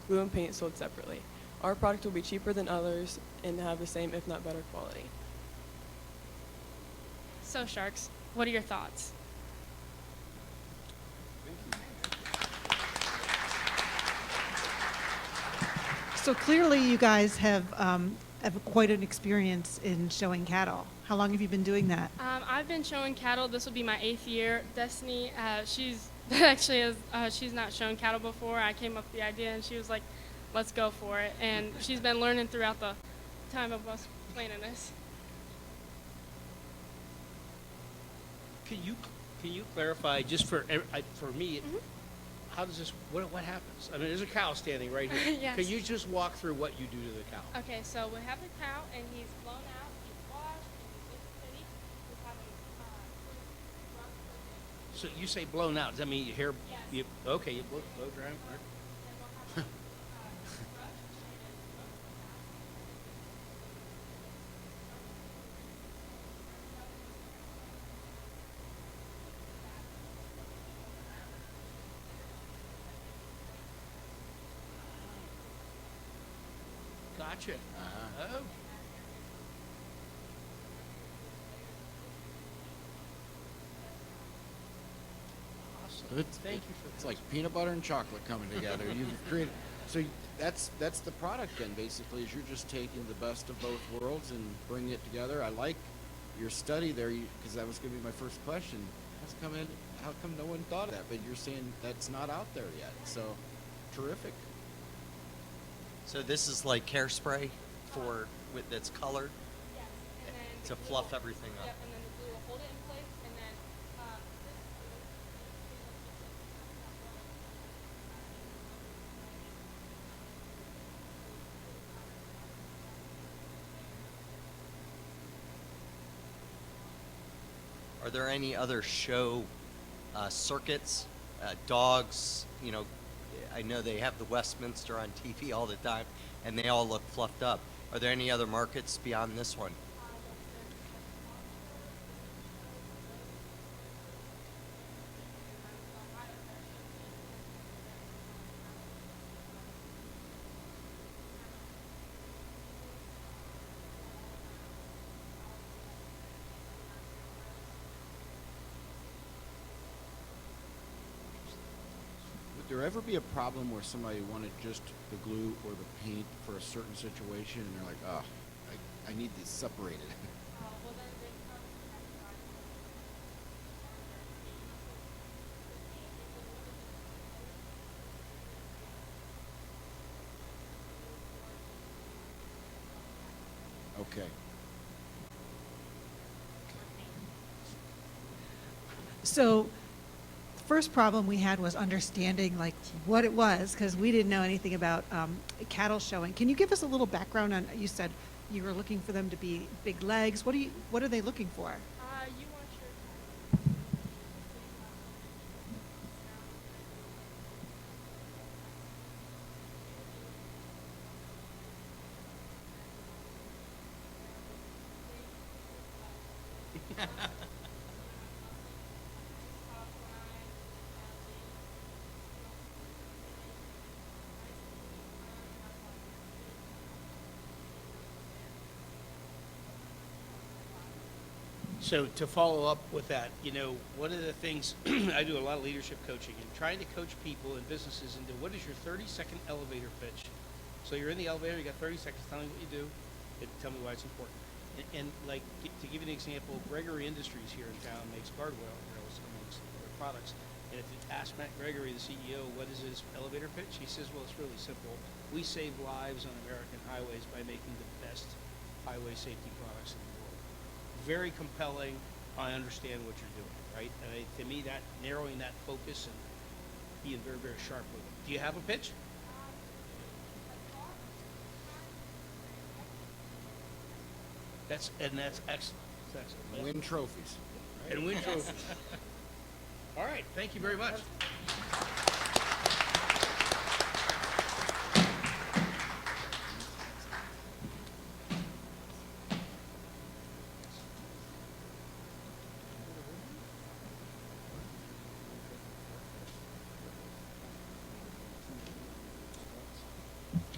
glue and paint sold separately. Our product will be cheaper than others and have the same, if not better, quality. So, Sharks, what are your thoughts? So clearly, you guys have quite an experience in showing cattle. How long have you been doing that? I've been showing cattle. This will be my 8th year. Destiny, she's actually she's not shown cattle before. I came up with the idea, and she was like, "Let's go for it." And she's been learning throughout the time of us planning this. Can you clarify just for me? Mhm. How does this? What happens? I mean, there's a cow standing right here. Yes. Can you just walk through what you do to the cow? Okay, so we have the cow, and he's blown out, he's washed, and he's city. We have him rough. So you say blown out? Does that mean your hair? Yes. You blow dry 'em? Right. Gotcha. Oh. Awesome. Thank you for It's that. like peanut butter and chocolate coming together. You've created. So that's the product then. Basically, is you're just taking the best of both worlds and bringing it together. I like your study there because that was going to be my first question. How come no one thought of that? But you're saying that's not out there yet. So terrific. So this is like hairspray that's colored Yes, and then to the glue fluff will- everything up. Yep, and then the glue will hold it in place, and then Are there any other show circuits, dogs? I know they have the Westminster on TV all the time, and they all look fluffed up. Are there any other markets beyond this one? Would there ever be a problem where somebody wanted just the glue or the paint for a certain situation, and they're like, "Oh, I need these separated." well, then they come Okay. So the first problem we had was understanding like what it was because we didn't know anything about cattle showing. Can you give us a little background on? You said you were looking for them to be big legs. What are they looking for? you want your So to follow up with that, one of the things I do a lot of leadership coaching and trying to coach people and businesses into what is your 30-second elevator pitch. So you're in the elevator, you got 30 seconds, tell me what you do, and tell me why it's important. And to give you an example, Gregory Industries here in town makes guardrail rails amongst their products, And if you ask Matt Gregory, the CEO, what is his elevator pitch, he says, well, it's really simple. We save lives on American highways by making the best highway safety products in the world. Very compelling. I understand what you're doing, right? And to me, that narrowing that focus and being very, very sharp with it. Do you have a pitch? That's excellent. That's excellent. Win trophies. And win trophies. All right. Thank you very much.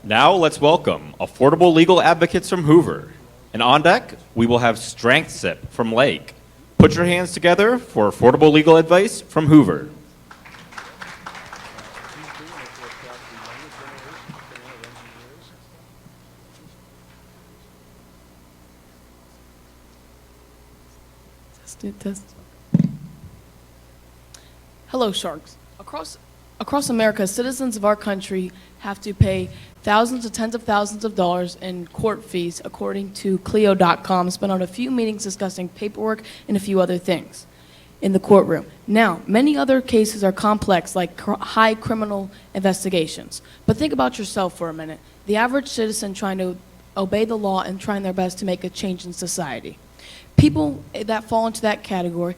Now let's welcome Affordable Legal Advocates from Hoover. And on deck, we will have Strength Sip from Lake. Put your hands together for affordable legal advice from Hoover. Test. Hello, Sharks. Across America, citizens of our country have to pay thousands to tens of thousands of dollars in court fees, according to Clio.com, spent on a few meetings discussing paperwork and a few other things in the courtroom. Now, many other cases are complex, like high criminal investigations. But think about yourself for a minute. The average citizen trying to obey the law and trying their best to make a change in society. People that fall into that category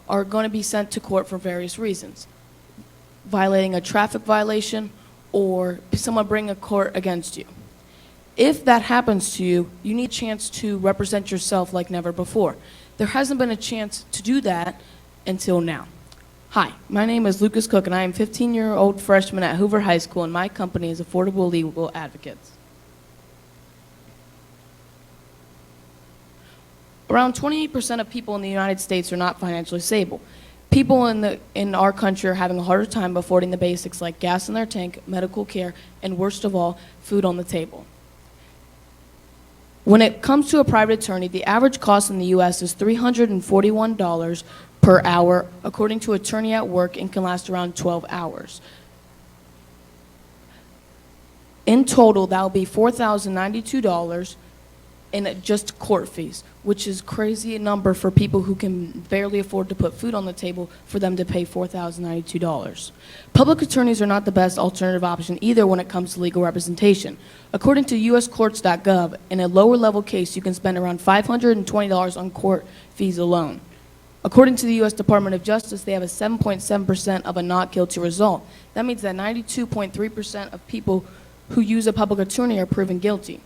are going to be sent to court for various reasons. Violating a traffic violation, or someone bring a court against you. If that happens to you, you need a chance to represent yourself like never before. There hasn't been a chance to do that until now. Hi, my name is Lucas Cook, and I am a 15-year-old freshman at Hoover High School, and my company is Affordable Legal Advocates. Around 28% of people in the United States are not financially stable. People in our country are having a harder time affording the basics like gas in their tank, medical care, and worst of all, food on the table. When it comes to a private attorney, the average cost in the U.S. is $341 per hour, according to Attorney at Work, and can last around 12 hours. In total, that will be $4,092 in just court fees, which is crazy number for people who can barely afford to put food on the table for them to pay $4,092. Public attorneys are not the best alternative option either when it comes to legal representation. According to uscourts.gov, in a lower level case, you can spend around $520 on court fees alone. According to the U.S. Department of Justice, they have a 7.7% of a not guilty result. That means that 92.3% of people who use a public attorney are proven guilty.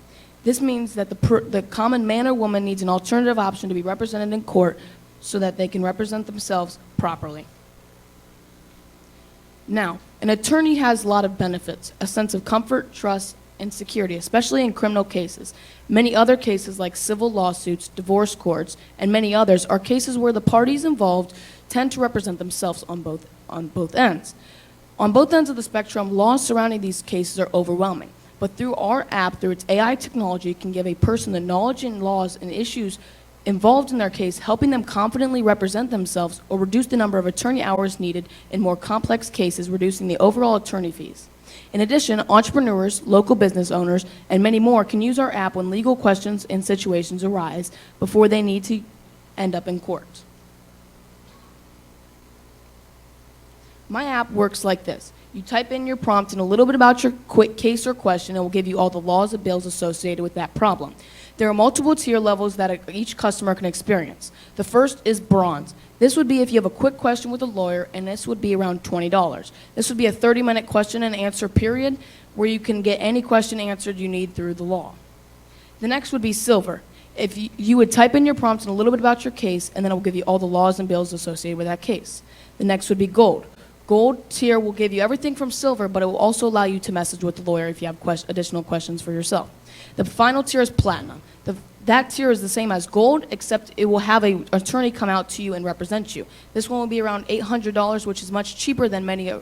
This means that the common man or woman needs an alternative option to be represented in court so that they can represent themselves properly. Now, an attorney has a lot of benefits, a sense of comfort, trust, and security, especially in criminal cases. Many other cases like civil lawsuits, divorce courts, and many others are cases where the parties involved tend to represent themselves on both ends. On both ends of the spectrum, laws surrounding these cases are overwhelming. But through our app, through its AI technology, it can give a person the knowledge and laws and issues involved in their case, helping them confidently represent themselves or reduce the number of attorney hours needed in more complex cases, reducing the overall attorney fees. In addition, entrepreneurs, local business owners, and many more can use our app when legal questions and situations arise before they need to end up in court. My app works like this. You type in your prompt and a little bit about your quick case or question, and it will give you all the laws and bills associated with that problem. There are multiple tier levels that each customer can experience. The first is bronze. This would be if you have a quick question with a lawyer, and this would be around $20. This would be a 30-minute question and answer period where you can get any question answered you need through the law. The next would be silver. If you would type in your prompt and a little bit about your case, and then it will give you all the laws and bills associated with that case. The next would be gold. Gold tier will give you everything from silver, but it will also allow you to message with the lawyer if you have additional questions for yourself. The final tier is platinum. That tier is the same as gold, except it will have an attorney come out to you and represent you. This one will be around $800, which is much cheaper than many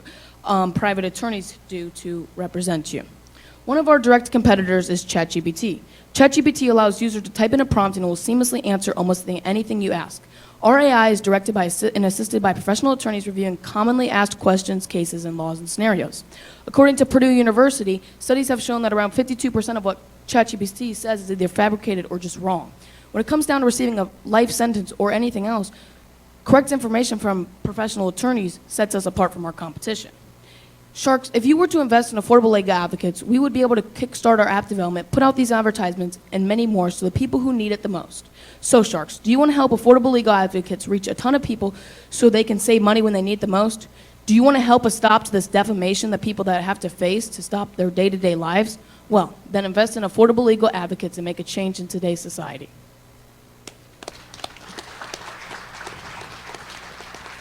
private attorneys do to represent you. One of our direct competitors is ChatGPT. ChatGPT allows users to type in a prompt and it will seamlessly answer almost anything you ask. Our AI is directed by and assisted by professional attorneys reviewing commonly asked questions, cases, and laws and scenarios. According to Purdue University, studies have shown that around 52% of what ChatGPT says is either fabricated or just wrong. When it comes down to receiving a life sentence or anything else, correct information from professional attorneys sets us apart from our competition. Sharks, if you were to invest in affordable legal advocates, we would be able to kickstart our app development, put out these advertisements, and many more to the people who need it the most. So, Sharks, do you want to help affordable legal advocates reach a ton of people so they can save money when they need it the most? Do you want to help us stop to this defamation that people that have to face to stop their day-to-day lives? Well, then invest in affordable legal advocates and make a change in today's society.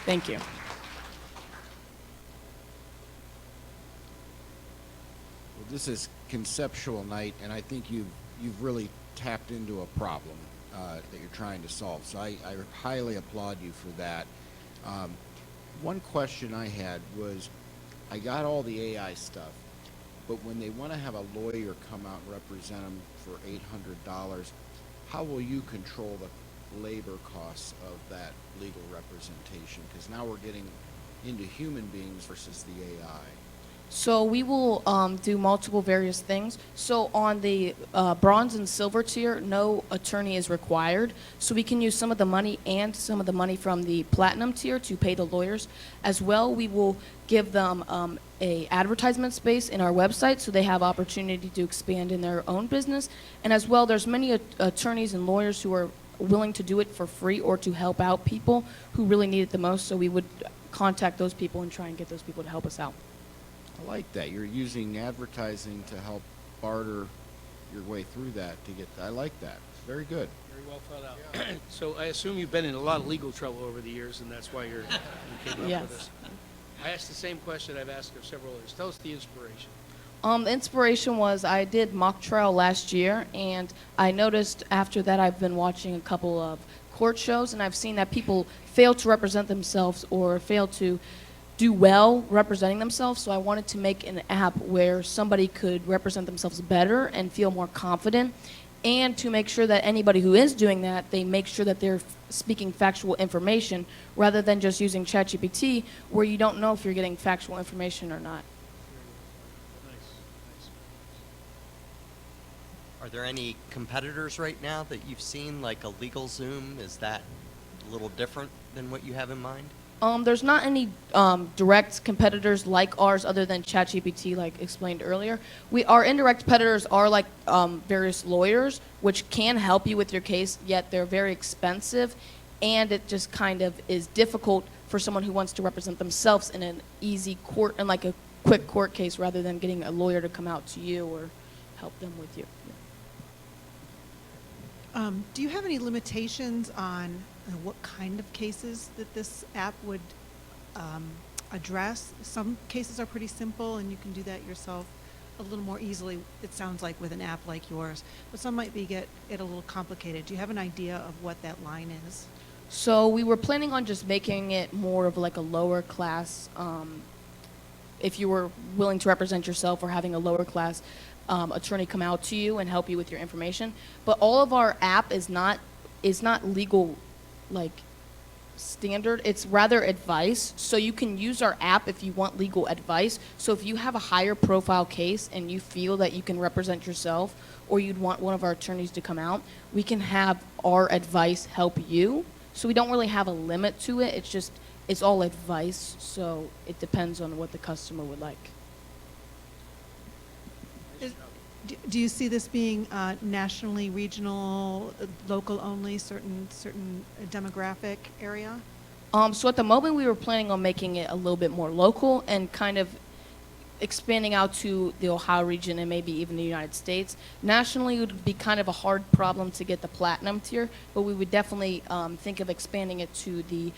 Thank you. This is conceptual night, and I think you've really tapped into a problem that you're trying to solve. So I highly applaud you for that. One question I had was, I got all the AI stuff, but when they want to have a lawyer come out and represent them for $800, how will you control the labor costs of that legal representation? Because now we're getting into human beings versus the AI. So we will do multiple various things. So on the bronze and silver tier, no attorney is required. So we can use some of the money and some of the money from the platinum tier to pay the lawyers. As well, we will give them a advertisement space in our website so they have opportunity to expand in their own business. And as well, there's many attorneys and lawyers who are willing to do it for free or to help out people who really need it the most. So we would contact those people and try and get those people to help us out. I like that. You're using advertising to help barter your way through that to get. I like that. Very good. Very well thought out. So I assume you've been in a lot of legal trouble over the years, and that's why you came up Yes. with this. I asked the same question I've asked of several others. Tell us the inspiration. The inspiration was I did mock trial last year, and I noticed after that I've been watching a couple of court shows, and I've seen that people fail to represent themselves or fail to do well representing themselves. So I wanted to make an app where somebody could represent themselves better and feel more confident, and to make sure that anybody who is doing that, they make sure that they're speaking factual information rather than just using ChatGPT where you don't know if you're getting factual information or not. Are there any competitors right now that you've seen, like a LegalZoom? Is that a little different than what you have in mind? There's not any direct competitors like ours other than ChatGPT, like explained earlier. Our indirect competitors are like various lawyers, which can help you with your case, yet they're very expensive, and it just kind of is difficult for someone who wants to represent themselves in an easy court and like a quick court case rather than getting a lawyer to come out to you or help them with you. Do you have any limitations on what kind of cases that this app would address? Some cases are pretty simple and you can do that yourself a little more easily, it sounds like, with an app like yours. But some might get it a little complicated. Do you have an idea of what that line is? So we were planning on just making it more of like a lower class, if you were willing to represent yourself, or having a lower class attorney come out to you and help you with your information. But all of our app is not legal, like standard. It's rather advice. So you can use our app if you want legal advice. So if you have a higher profile case and you feel that you can represent yourself, or you'd want one of our attorneys to come out, we can have our advice help you. So we don't really have a limit to it. It's all advice. So it depends on what the customer would like. Do you see this being nationally, regional, local only, certain demographic area? So at the moment, we were planning on making it a little bit more local and kind of expanding out to the Ohio region and maybe even the United States. Nationally, it would be kind of a hard problem to get the platinum tier, but we would definitely think of expanding it to the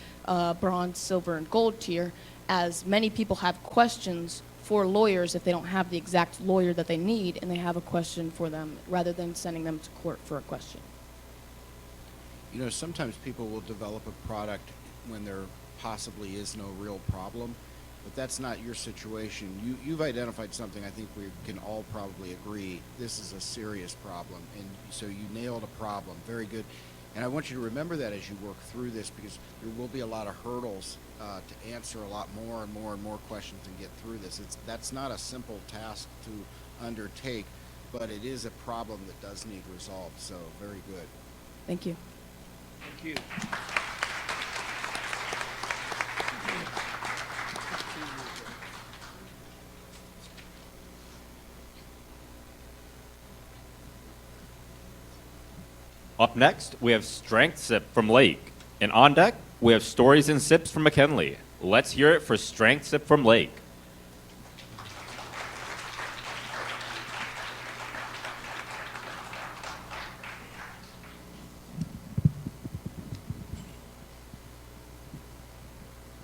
bronze, silver, and gold tier, as many people have questions for lawyers if they don't have the exact lawyer that they need and they have a question for them, rather than sending them to court for a question. You know, sometimes people will develop a product when there possibly is no real problem, but that's not your situation. You've identified something I think we can all probably agree. This is a serious problem, and so you nailed a problem. Very good. And I want you to remember that as you work through this, because there will be a lot of hurdles to answer a lot more and more and more questions and get through this. That's not a simple task to undertake, but it is a problem that does need resolved. So very good. Thank you. Thank you. Up next, we have Strength Sip from Lake. And on deck, we have Stories and Sips from McKinley. Let's hear it for Strength Sip from Lake.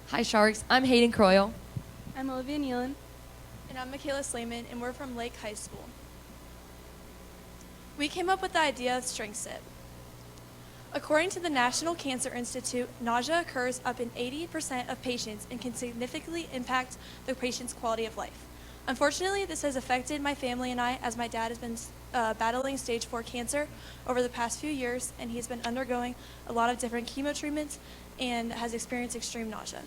Hi, Sharks. I'm Hayden Croyle. I'm Olivia Nealon. And I'm Michaela Slayman, and we're from Lake High School. We came up with the idea of Strength Sip. According to the National Cancer Institute, nausea occurs up in 80% of patients and can significantly impact the patient's quality of life. Unfortunately, this has affected my family and I, as my dad has been battling stage 4 cancer over the past few years, and he's been undergoing a lot of different chemo treatments and has experienced extreme nausea.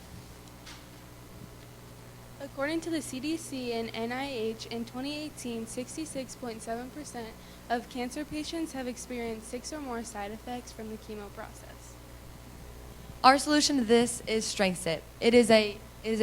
According to the CDC and NIH, in 2018, 66.7% of cancer patients have experienced 6 or more side effects from the chemo process. Our solution to this is Strength Sip. It is a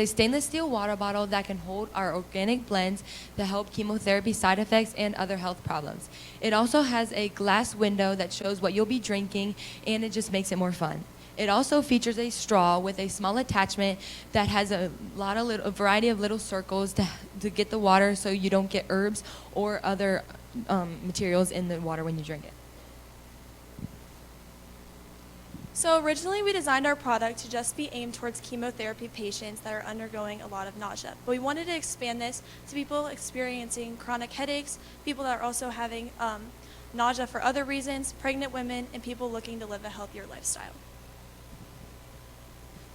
stainless steel water bottle that can hold our organic blends to help chemotherapy side effects and other health problems. It also has a glass window that shows what you'll be drinking, and it just makes it more fun. It also features a straw with a small attachment that has a variety of little circles to get the water so you don't get herbs or other materials in the water when you drink it. So originally we designed our product to just be aimed towards chemotherapy patients that are undergoing a lot of nausea. But we wanted to expand this to people experiencing chronic headaches, people that are also having nausea for other reasons, pregnant women, and people looking to live a healthier lifestyle.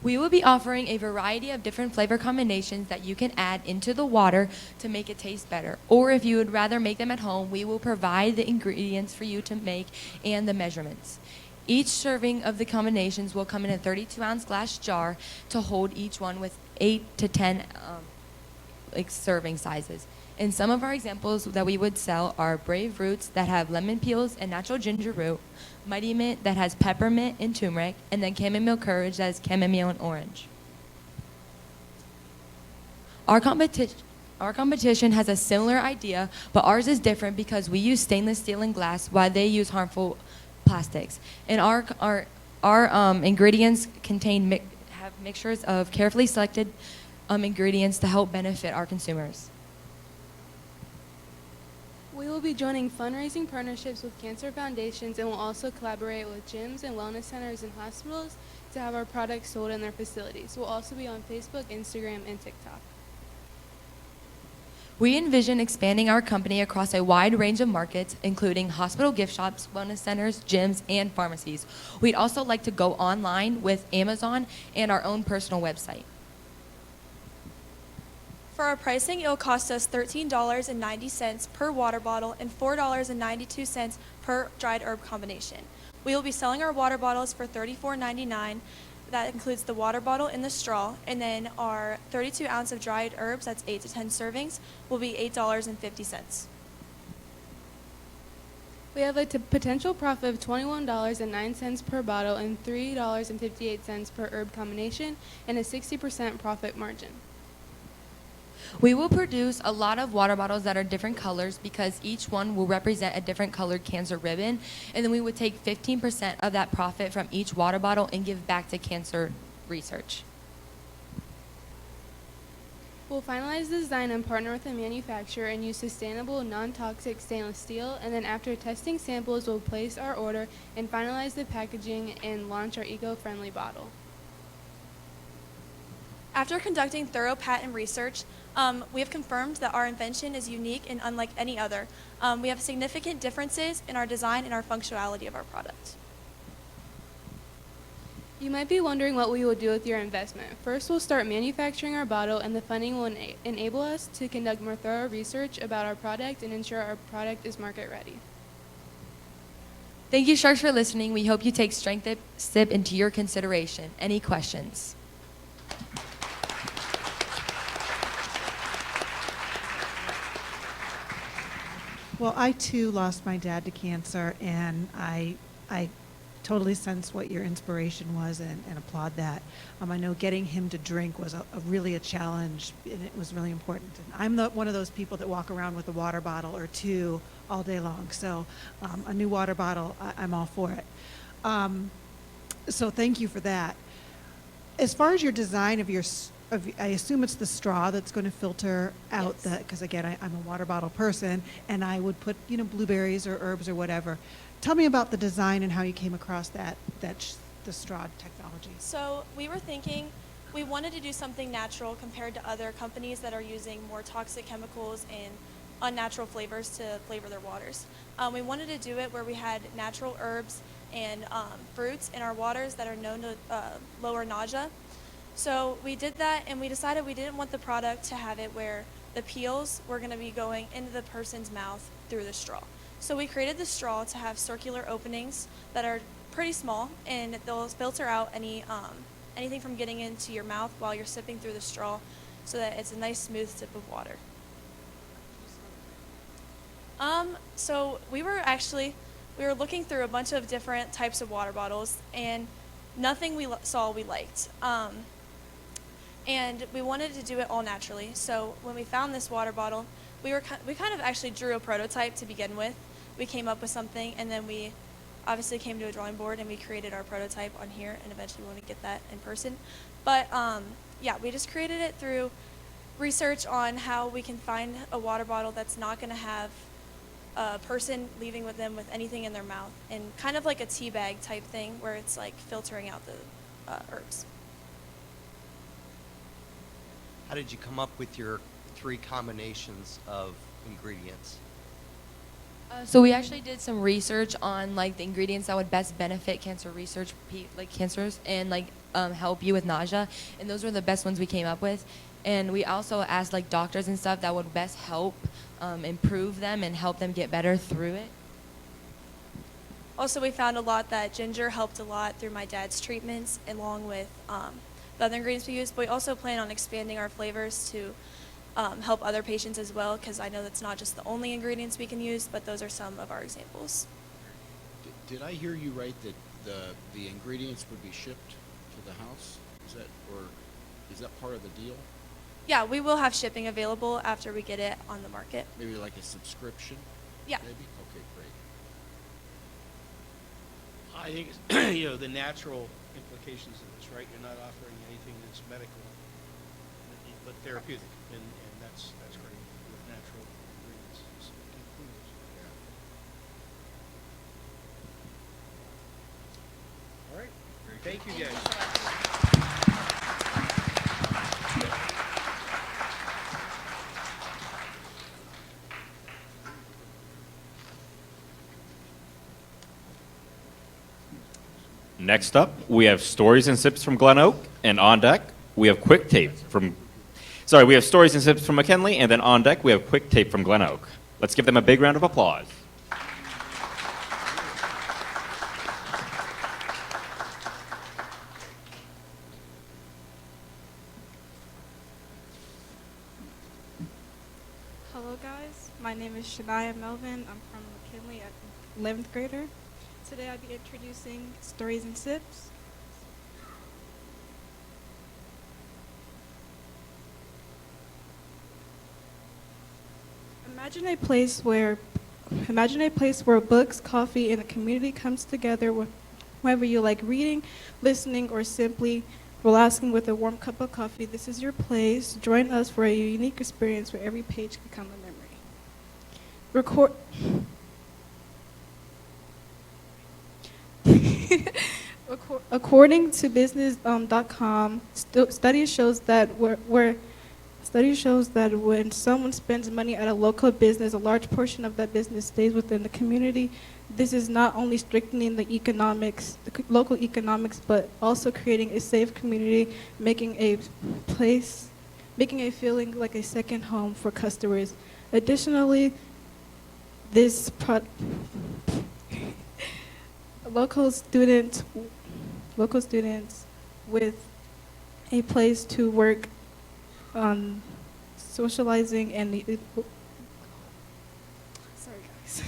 We will be offering a variety of different flavor combinations that you can add into the water to make it taste better. Or if you would rather make them at home, we will provide the ingredients for you to make and the measurements. Each serving of the combinations will come in a 32-ounce glass jar to hold each one with 8 to 10 serving sizes. And some of our examples that we would sell are Brave Roots that have lemon peels and natural ginger root, Mighty Mint that has peppermint and turmeric, and then Chamomile Courage that has chamomile and orange. Our competition has a similar idea, but ours is different because we use stainless steel and glass while they use harmful plastics. And our ingredients have mixtures of carefully selected ingredients to help benefit our consumers. We will be joining fundraising partnerships with cancer foundations and will also collaborate with gyms and wellness centers and hospitals to have our products sold in their facilities. We'll also be on Facebook, Instagram, and TikTok. We envision expanding our company across a wide range of markets, including hospital gift shops, wellness centers, gyms, and pharmacies. We'd also like to go online with Amazon and our own personal website. For our pricing, it will cost us $13.90 per water bottle and $4.92 per dried herb combination. We will be selling our water bottles for $34.99. That includes the water bottle and the straw, and then our 32 ounce of dried herbs, that's 8 to 10 servings, will be $8.50. We have a potential profit of $21.09 per bottle and $3.58 per herb combination and a 60% profit margin. We will produce a lot of water bottles that are different colors because each one will represent a different colored cancer ribbon, and then we would take 15% of that profit from each water bottle and give back to cancer research. We'll finalize the design and partner with a manufacturer and use sustainable, non-toxic stainless steel, and then after testing samples, we'll place our order and finalize the packaging and launch our eco-friendly bottle. After conducting thorough patent research, we have confirmed that our invention is unique and unlike any other. We have significant differences in our design and our functionality of our product. You might be wondering what we will do with your investment. First, we'll start manufacturing our bottle, and the funding will enable us to conduct more thorough research about our product and ensure our product is market ready. Thank you, Sharks, for listening. We hope you take Strength Sip into your consideration. Any questions? Well, I too lost my dad to cancer, and I totally sense what your inspiration was and applaud that. I know getting him to drink was really a challenge, and it was really important. And I'm one of those people that walk around with a water bottle or two all day long. So a new water bottle, I'm all for it. So thank you for that. As far as your design of your I assume it's the straw that's going to filter out Yes. because again, I'm a water bottle person, and I would put, blueberries or herbs or whatever. Tell me about the design and how you came across the straw technology. So we were thinking we wanted to do something natural compared to other companies that are using more toxic chemicals and unnatural flavors to flavor their waters. We wanted to do it where we had natural herbs and fruits in our waters that are known to lower nausea. So we did that, and we decided we didn't want the product to have it where the peels were going to be going into the person's mouth through the straw. So we created the straw to have circular openings that are pretty small, and they'll filter out anything from getting into your mouth while you're sipping through the straw, so that it's a nice smooth sip of water. So we were looking through a bunch of different types of water bottles, and nothing we saw we liked. And we wanted to do it all naturally. So when we found this water bottle, we kind of actually drew a prototype to begin with. We came up with something, and then we obviously came to a drawing board, and we created our prototype on here, and eventually we want to get that in person. But yeah, we just created it through research on how we can find a water bottle that's not going to have a person leaving with them with anything in their mouth, and kind of like a tea bag type thing where it's like filtering out the herbs. How did you come up with your 3 combinations of ingredients? So we actually did some research on the ingredients that would best benefit cancer research, cancers, and help you with nausea, and those were the best ones we came up with. And we also asked doctors and stuff that would best help improve them and help them get better through it. Also, we found a lot that ginger helped a lot through my dad's treatments, along with the other ingredients we used. But we also plan on expanding our flavors to help other patients as well, because I know that's not just the only ingredients we can use, but those are some of our examples. Did I hear you right that the ingredients would be shipped to the house? Is that part of the deal? Yeah, we will have shipping available after we get it on the market. Maybe like a subscription? Yeah. Maybe? Okay, great. I think it's, the natural implications of this, right? You're not offering anything that's medical, but therapeutic, and that's great with natural ingredients. So, all right. Thank you, guys. Next up, we have Stories and Sips from Glen Oak, and on deck, we have Quick Tape from... Sorry, we have Stories and Sips from McKinley, and then on deck, we have Quick Tape from Glen Oak. Let's give them a big round of applause. Hello guys, my name is Shania Melvin. I'm from McKinley at 11th grader. Today I'll be introducing Stories and Sips. Imagine a place where books, coffee, and a community comes together, whether you like reading, listening, or simply relaxing with a warm cup of coffee. This is your place. Join us for a unique experience where every page can become a memory. According to business.com, study shows that when someone spends money at a local business, a large portion of that business stays within the community. This is not only strengthening the economics, local economics, but also creating a safe community, making a feeling like a second home for customers. Additionally, local students with a place to work on socializing and sorry guys.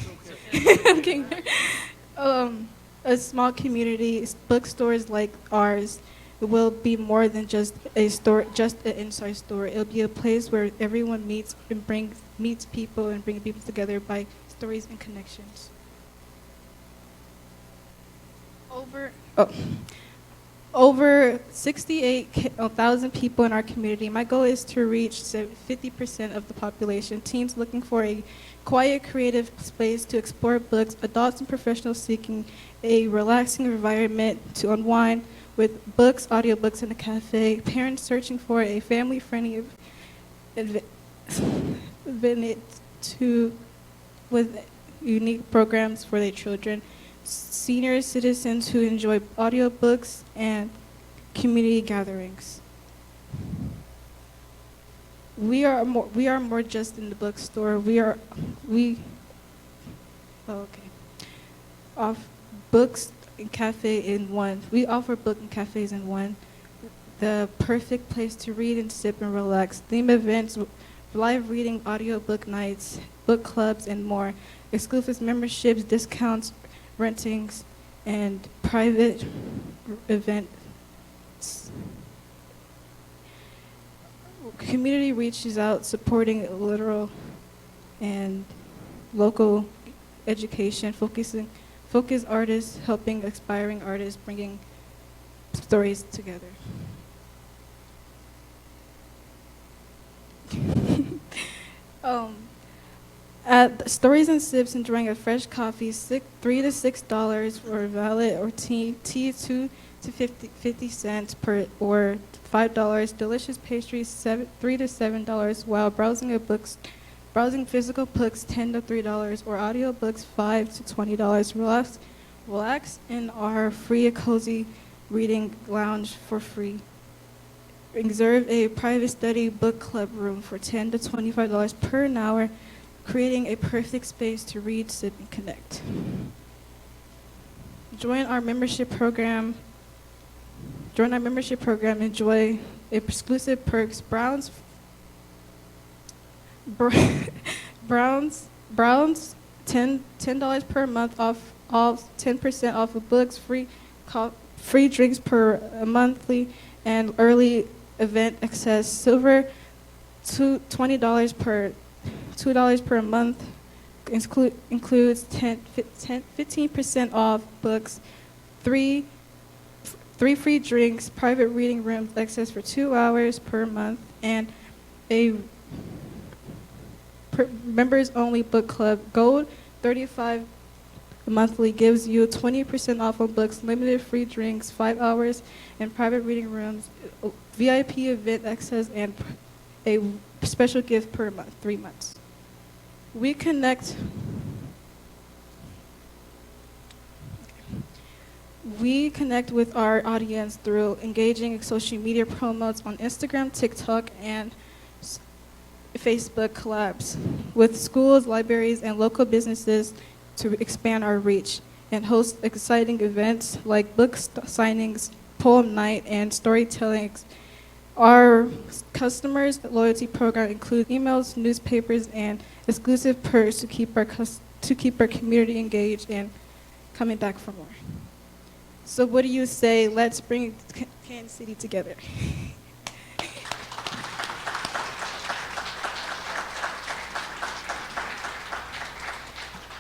I'm getting there. A small community, bookstores like ours will be more than just a store, just an inside store. It'll be a place where everyone meets and meets people and brings people together by stories and connections. Over 68,000 people in our community. My goal is to reach 50% of the population. Teens looking for a quiet, creative space to explore books, adults and professionals seeking a relaxing environment to unwind with books, audiobooks in a cafe, parents searching for a family-friendly event with unique programs for their children, senior citizens who enjoy audiobooks and community gatherings. We are more just in the bookstore. Off books and cafe in one. We offer book and cafes in one. The perfect place to read and sip and relax. Theme events, live reading, audiobook nights, book clubs, and more. Exclusive memberships, discounts, rentings, and private events. Community reaches out, supporting literal and local education, focus artists, helping aspiring artists, bringing stories together. At Stories and Sips, enjoying a fresh coffee, $3 to $6 or valid, or tea $2 to 50 cents per, or $5. Delicious pastries, $3 to $7, while browsing physical books, $10 to $3, or audiobooks, $5 to $20. Relax in our free cozy reading lounge for free. Reserve a private study book club room for $10 to $25 per hour, creating a perfect space to read, sip, and connect. Join our membership program. Enjoy exclusive perks. Browns, $10 per month off, all 10% off of books, free drinks per monthly, and early event access. Silver, $20 per month, includes 15% off books, three free drinks, private reading rooms, access for 2 hours per month, and a members only book club. Gold, $35 monthly, gives you 20% off on books, limited free drinks, 5 hours, and private reading rooms, VIP event access, and a special gift per month, 3 months. We connect with our audience through engaging social media promos on Instagram, TikTok, and Facebook collabs with schools, libraries, and local businesses to expand our reach, and host exciting events like book signings, poem night, and storytelling. Our customers' loyalty program includes emails, newspapers, and exclusive perks to keep our community engaged and coming back for more. So what do you say? Let's bring Kansas City together.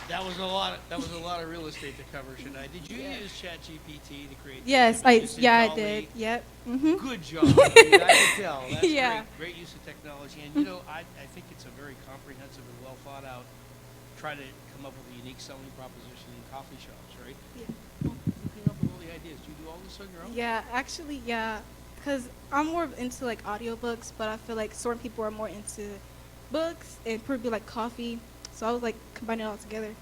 That was a lot of real estate to cover, Shania. Did you use ChatGPT to create? Yes, I did. Yep. Mm-hmm. Good job. I can tell. That's great use of technology, and I think it's a very comprehensive and well thought out. Try to come up with a unique selling proposition in coffee shops, right? Yeah. Who came up with all the ideas? Do you do all this on your own? Yeah, actually, yeah, because I'm more into like audiobooks, but I feel like certain people are more into books and probably like coffee. So I was like combining it all together,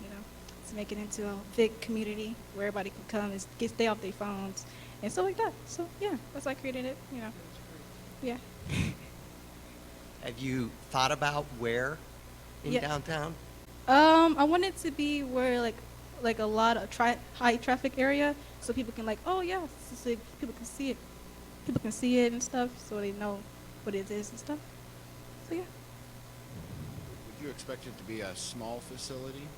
to make it into a big community where everybody can come and stay off their phones and stuff like that. So yeah, that's why I created it. Yeah. Have you thought about where in Yeah. downtown? I want it to be where like a lot of high traffic area, so people can oh yeah, so people can see it. People can see it and stuff, so they know what it is and stuff. So yeah. Would you expect it to be a small facility?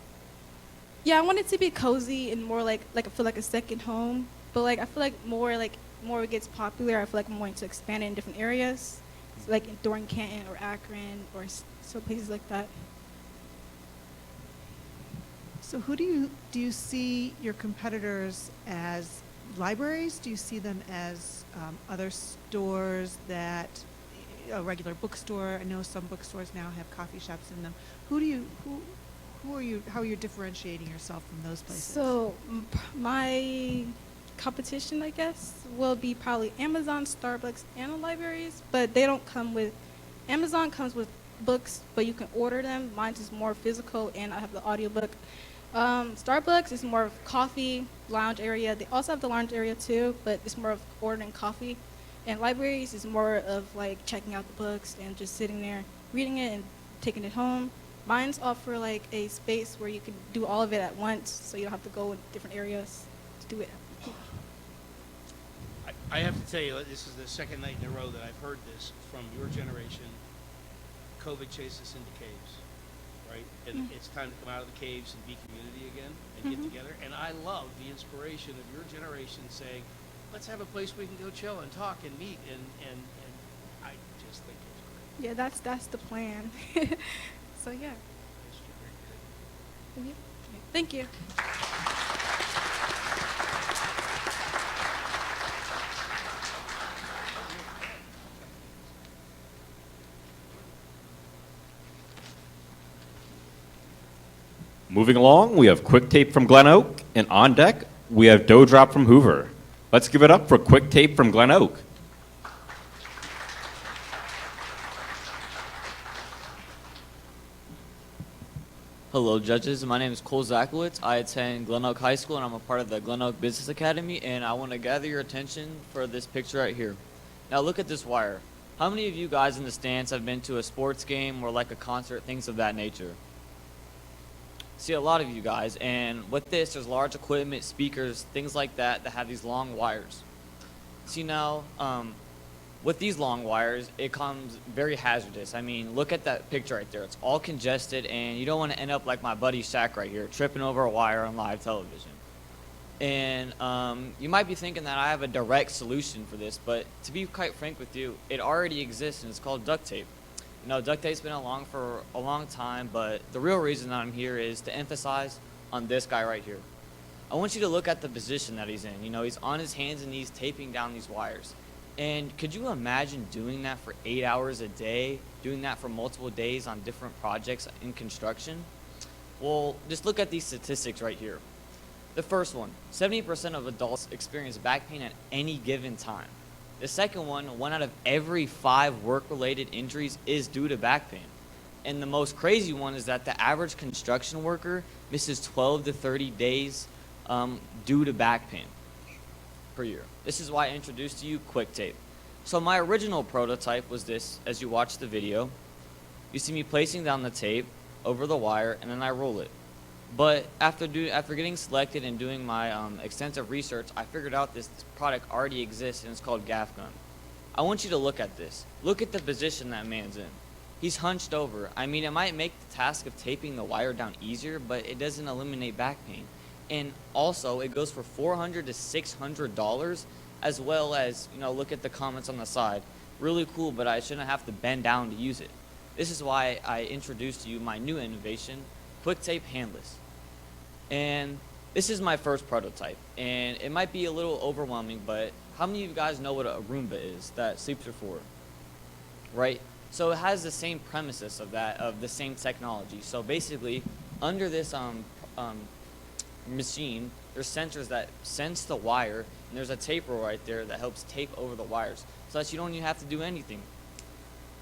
Yeah, I want it to be cozy and more like I feel like a second home. But I feel like more it gets popular, I feel like I'm going to expand it in different areas, so during Canton or Akron or so places like that. So who do you see your competitors as? Libraries? Do you see them as other stores that a regular bookstore? I know some bookstores now have coffee shops in them. Who are you? How are you differentiating yourself from those places? So my competition, I guess, will be probably Amazon, Starbucks, and the libraries, but they don't come with. Amazon comes with books, but you can order them. Mine is more physical, and I have the audiobook. Starbucks is more of coffee lounge area. They also have the lounge area too, but it's more of ordering coffee. And libraries is more of checking out the books and just sitting there reading it and taking it home. Mine's offer a space where you can do all of it at once, so you don't have to go in different areas to do it. I have to tell you, this is the second night in a row that I've heard this from your generation. COVID chased us into caves, right? And it's time to come out of the caves and be community again and get together. And I love the inspiration of your generation saying, let's have a place we can go chill and talk and meet. And I just think it's great. Yeah, that's the plan. So yeah. Thank you. Moving along, we have Quick Tape from Glen Oak, and on deck, we have Dough Drop from Hoover. Let's give it up for Quick Tape from Glen Oak. Hello, judges. My name is Cole Zakowitz. I attend Glen Oak High School, and I'm a part of the Glen Oak Business Academy, and I want to gather your attention for this picture right here. Now, look at this wire. How many of you guys in the stands have been to a sports game or a concert, things of that nature? See, a lot of you guys, and with this, there's large equipment, speakers, things like that have these long wires. See now, with these long wires, it comes very hazardous. I mean, look at that picture right there. It's all congested, and you don't want to end up like my buddy Shaq right here, tripping over a wire on live television. And you might be thinking that I have a direct solution for this, but to be quite frank with you, it already exists, and it's called duct tape. You know, duct tape's been along for a long time, but the real reason that I'm here is to emphasize on this guy right here. I want you to look at the position that he's in. You know, he's on his hands and knees taping down these wires. And could you imagine doing that for 8 hours a day, doing that for multiple days on different projects in construction? Well, just look at these statistics right here. The first one, 70% of adults experience back pain at any given time. The second one out of every 5 work-related injuries is due to back pain. And the most crazy one is that the average construction worker misses 12 to 30 days due to back pain per year. This is why I introduced to you Quick Tape. So my original prototype was this. As you watch the video, you see me placing down the tape over the wire, and then I roll it. But after getting selected and doing my extensive research, I figured out this product already exists, and it's called Gaff Gun. I want you to look at this. Look at the position that man's in. He's hunched over. I mean, it might make the task of taping the wire down easier, but it doesn't eliminate back pain. And also, it goes for $400 to $600, as well as, you know, look at the comments on the side. Really cool, but I shouldn't have to bend down to use it. This is why I introduced to you my new innovation, Quick Tape Handless. And this is my first prototype, and it might be a little overwhelming, but how many of you guys know what a Roomba is that sweeps your floor? Right? So it has the same premises of the same technology. So basically, under this machine, there's sensors that sense the wire, and there's a tape roll right there that helps tape over the wires, so that you don't even have to do anything.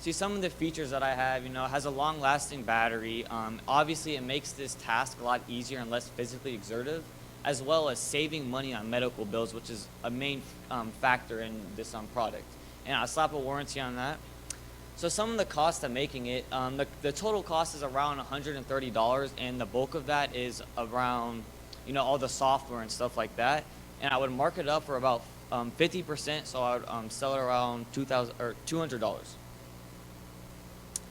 See, some of the features that I have, has a long-lasting battery. Obviously, it makes this task a lot easier and less physically exertive, as well as saving money on medical bills, which is a main factor in this product. And I'll slap a warranty on that. So some of the cost of making it, the total cost is around $130, and the bulk of that is around, all the software and stuff like that. And I would mark it up for about 50%, so I would sell it around $200.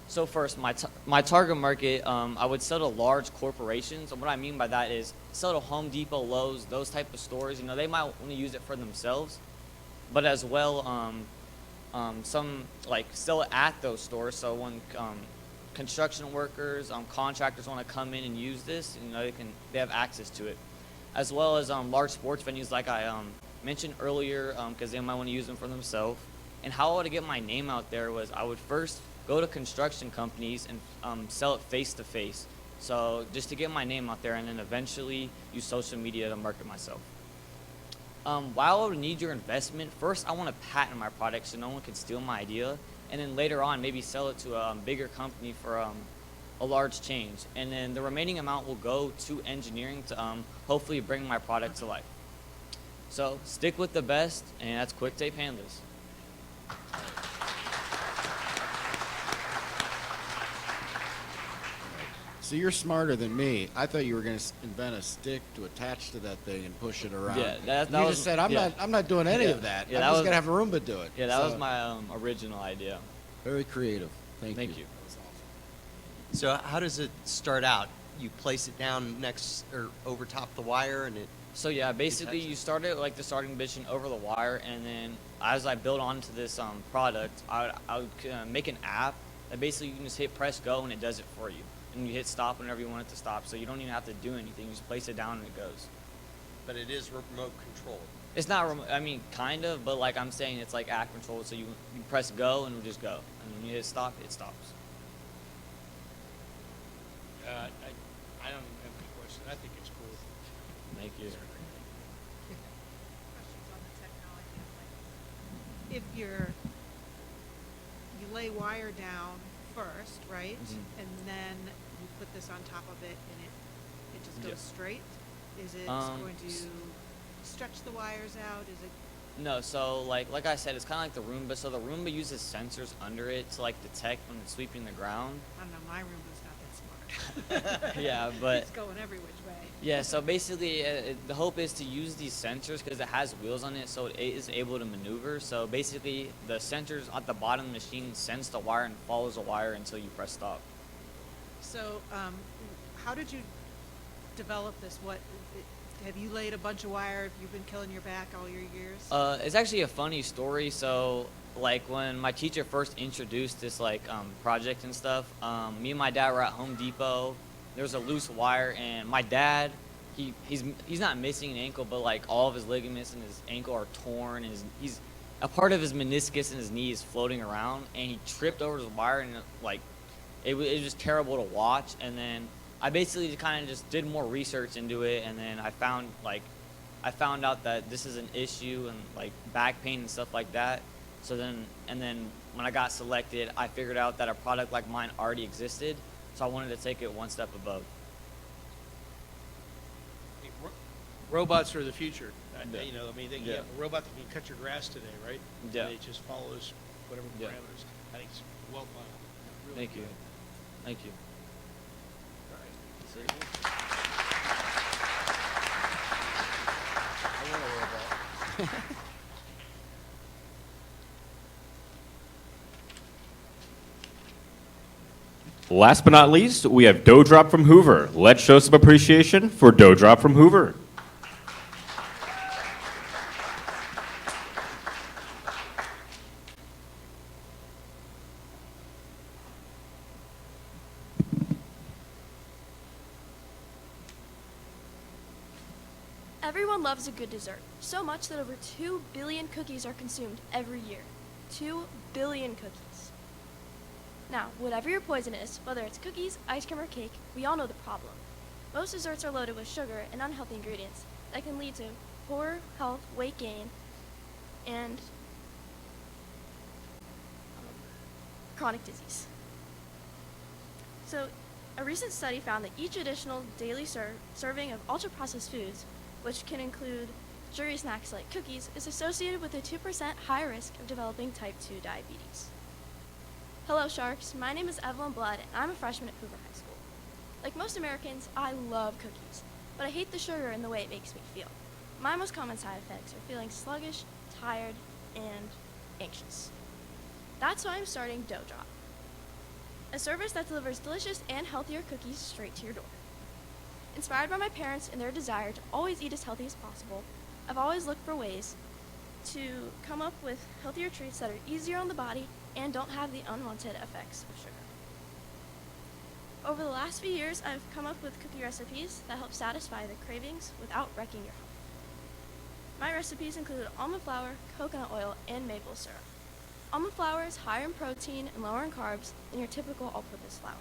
So first, my target market, I would sell to large corporations. And what I mean by that is sell to Home Depot, Lowe's, those type of stores. They might want to use it for themselves, but as well, some sell it at those stores. So when construction workers, contractors want to come in and use this, they have access to it, as well as large sports venues like I mentioned earlier, because they might want to use them for themselves. And how I would get my name out there was I would first go to construction companies and sell it face to face. So just to get my name out there, and then eventually use social media to market myself. While I would need your investment, first I want to patent my product so no one can steal my idea, and then later on maybe sell it to a bigger company for a large change. And then the remaining amount will go to engineering to hopefully bring my product to life. So stick with the best, and that's Quick Tape Handlers. So you're smarter than me. I thought you were going to invent a stick to attach to that thing and push it around. Yeah, that you was, just said, I'm yeah. not doing any Yeah. of that. Yeah, I'm that just was- going to have Roomba do it. Yeah, that was So, my original idea. very creative. Thank you. Thank you. That was awesome. So how does it start out? You place it down next or over top the wire, and it. So yeah, basically touch it? you start it like the starting position over the wire, and then as I build onto this product, I would make an app that basically you can just hit press go and it does it for you. And you hit stop whenever you want it to stop, so you don't even have to do anything. You just place it down and it goes. But it is remote controlled. It's not remote, I mean, kind of, but like I'm saying, it's like app controlled, so you press go and it'll just go. And when you hit stop, it stops. I don't even have any question. I think it's cool. Thank you. Questions on the technology. If you lay wire down first, right? Mhm. And then you put this on top of it and it just goes Yeah. straight? Is it going to stretch the wires out? Is it No, so like I said, it's kind of like the Roomba. So the Roomba uses sensors under it to like detect when it's sweeping the ground. I don't know, my Roomba's not that smart. Yeah, but It's going every which way. yeah. So basically, the hope is to use these sensors because it has wheels on it, so it is able to maneuver. So basically, the sensors at the bottom of the machine sense the wire and follows the wire until you press stop. So, how did you develop this? Have you laid a bunch of wire? Have you been killing your back all your years? It's actually a funny story. So, like when my teacher first introduced this project and stuff, me and my dad were at Home Depot. There was a loose wire, and my dad, he's not missing an ankle, but like all of his ligaments in his ankle are torn, and he's a part of his meniscus in his knee is floating around, and he tripped over the wire, and it was just terrible to watch. And then I basically kind of just did more research into it, and then I found out that this is an issue and like back pain and stuff like that. So then when I got selected, I figured out that a product like mine already existed, so I wanted to take it one step above. Robots are the future. Yeah. You know, I mean, you Yeah. have a robot that can cut your grass today, right? Yeah. And it just follows whatever Yeah. parameters. I think it's well thought out. Really Thank you. good. Thank you. All right. Very Very good. good. I want a robot. Last but not least, we have Dough Drop from Hoover. Let's show some appreciation for Dough Drop from Hoover. Everyone loves a good dessert, so much that over 2 billion cookies are consumed every year. 2 billion cookies. Now, whatever your poison is, whether it's cookies, ice cream, or cake, we all know the problem. Most desserts are loaded with sugar and unhealthy ingredients that can lead to poor health, weight gain, and chronic disease. So, a recent study found that each additional daily serving of ultra-processed foods, which can include sugary snacks like cookies, is associated with a 2% higher risk of developing type 2 diabetes. Hello, Sharks. My name is Evelyn Blood, and I'm a freshman at Hoover High School. Like most Americans, I love cookies, but I hate the sugar and the way it makes me feel. My most common side effects are feeling sluggish, tired, and anxious. That's why I'm starting Dough Drop, a service that delivers delicious and healthier cookies straight to your door. Inspired by my parents and their desire to always eat as healthy as possible, I've always looked for ways to come up with healthier treats that are easier on the body and don't have the unwanted effects of sugar. Over the last few years, I've come up with cookie recipes that help satisfy the cravings without wrecking your health. My recipes include almond flour, coconut oil, and maple syrup. Almond flour is higher in protein and lower in carbs than your typical all-purpose flour.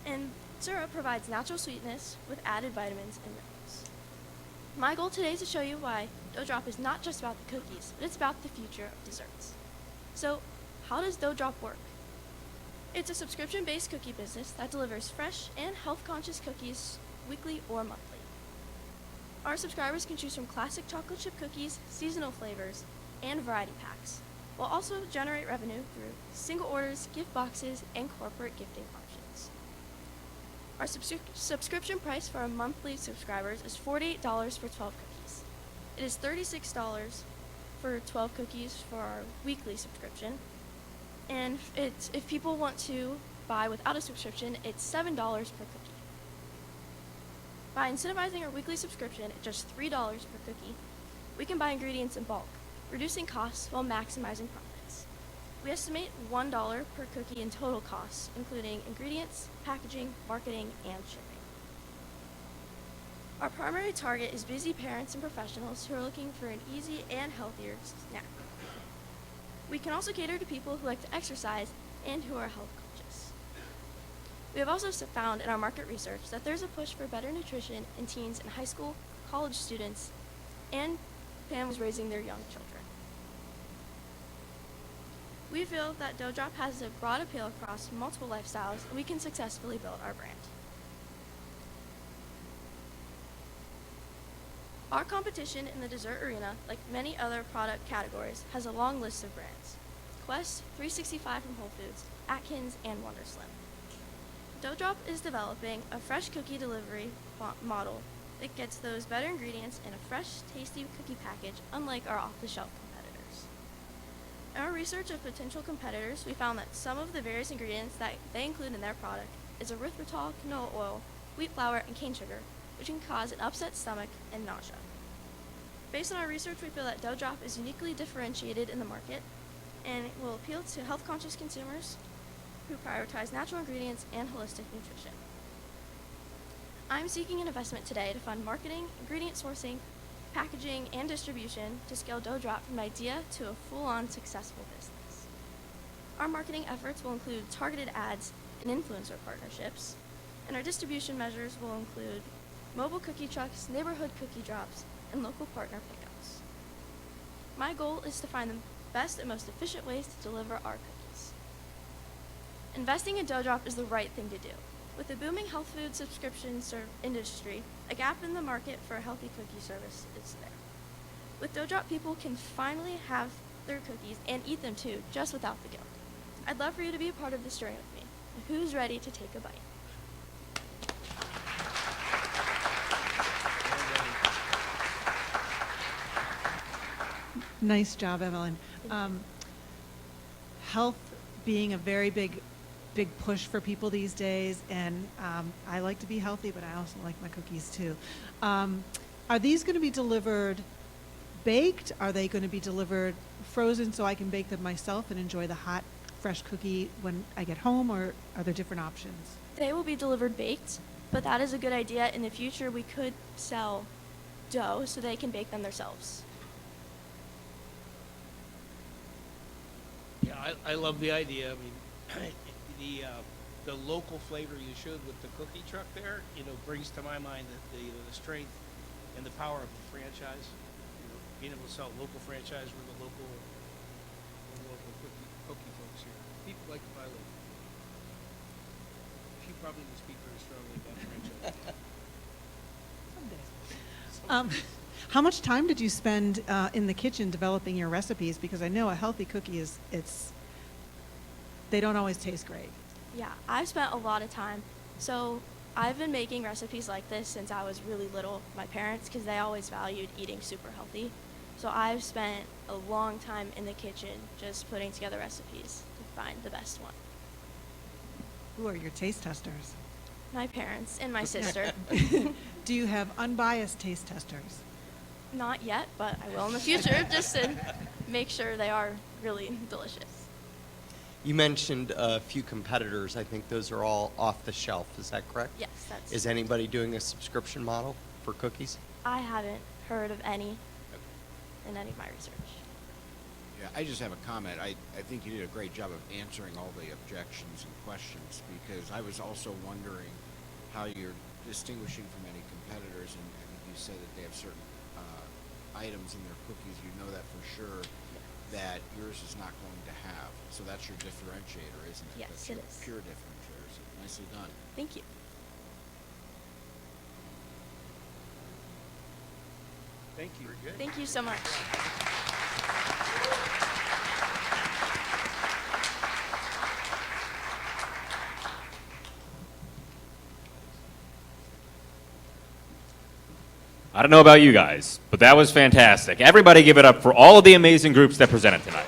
And syrup provides natural sweetness with added vitamins and minerals. My goal today is to show you why Dough Drop is not just about the cookies, but it's about the future of desserts. So, how does Dough Drop work? It's a subscription-based cookie business that delivers fresh and health-conscious cookies weekly or monthly. Our subscribers can choose from classic chocolate chip cookies, seasonal flavors, and variety packs, will also generate revenue through single orders, gift boxes, and corporate gifting options. Our subscription price for our monthly subscribers is $48 for 12 cookies. It is $36 for 12 cookies for our weekly subscription. And if people want to buy without a subscription, it's $7 per cookie. By incentivizing our weekly subscription at just $3 per cookie, we can buy ingredients in bulk, reducing costs while maximizing profits. We estimate $1 per cookie in total costs, including ingredients, packaging, marketing, and shipping. Our primary target is busy parents and professionals who are looking for an easy and healthier snack. We can also cater to people who like to exercise and who are health conscious. We have also found in our market research that there's a push for better nutrition in teens and high school, college students, and families raising their young children. We feel that Dough Drop has a broad appeal across multiple lifestyles, and we can successfully build our brand. Our competition in the dessert arena, like many other product categories, has a long list of brands. Quest, 365 from Whole Foods, Atkins, and Wonder Slim. Dough Drop is developing a fresh cookie delivery model that gets those better ingredients in a fresh, tasty cookie package, unlike our off-the-shelf competitors. In our research of potential competitors, we found that some of the various ingredients that they include in their product is erythritol, canola oil, wheat flour, and cane sugar, which can cause an upset stomach and nausea. Based on our research, we feel that Dough Drop is uniquely differentiated in the market and it will appeal to health-conscious consumers who prioritize natural ingredients and holistic nutrition. I'm seeking an investment today to fund marketing, ingredient sourcing, packaging, and distribution to scale Dough Drop from an idea to a full-on successful business. Our marketing efforts will include targeted ads and influencer partnerships, and our distribution measures will include mobile cookie trucks, neighborhood cookie drops, and local partner pickups. My goal is to find the best and most efficient ways to deliver our cookies. Investing in Dough Drop is the right thing to do. With the booming health food subscription industry, a gap in the market for a healthy cookie service is there. With Dough Drop, people can finally have their cookies and eat them too, just without the guilt. I'd love for you to be a part of this journey with me. Who's ready to take a bite? Nice job, Evelyn. Health being a very big push for people these days, and I like to be healthy, but I also like my cookies too. Are these going to be delivered baked? Are they going to be delivered frozen so I can bake them myself and enjoy the hot, fresh cookie when I get home, or are there different options? They will be delivered baked, but that is a good idea. In the future, we could sell dough so they can bake them themselves. Yeah, I love the idea. I mean, the local flavor you showed with the cookie truck there, brings to my mind the strength and the power of the franchise. Being able to sell local franchise with the local cookie folks here. People like the violin. She probably will speak very strongly about French. How much time did you spend in the kitchen developing your recipes? Because I know a healthy cookie they don't always taste great. Yeah, I've spent a lot of time. So I've been making recipes like this since I was really little with my parents because they always valued eating super healthy. So I've spent a long time in the kitchen just putting together recipes to find the best one. Who are your taste testers? My parents and my sister. Do you have unbiased taste testers? Not yet, but I will in the future just to make sure they are really delicious. You mentioned a few competitors. I think those are all off the shelf. Is that correct? Yes, that's. Is anybody doing a subscription model for cookies? I haven't heard of any in any of my research. Yeah, I just have a comment. I think you did a great job of answering all the objections and questions, because I was also wondering how you're distinguishing from any competitors, and I think you said that they have certain items in their cookies. You know that for sure that yours is not going to have. So that's your differentiator, isn't it? Yes, That's it your is. pure differentiator. So nicely done. Thank you. Thank you. Thank you so much. I don't know about you guys, but that was fantastic. Everybody give it up for all of the amazing groups that presented tonight.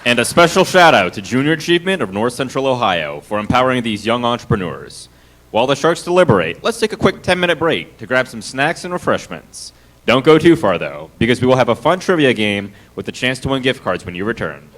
And a special shout out to Junior Achievement of North Central Ohio for empowering these young entrepreneurs. While the Sharks deliberate, let's take a quick 10-minute break to grab some snacks and refreshments. Don't go too far though, because we will have a fun trivia game with the chance to win gift cards when you return.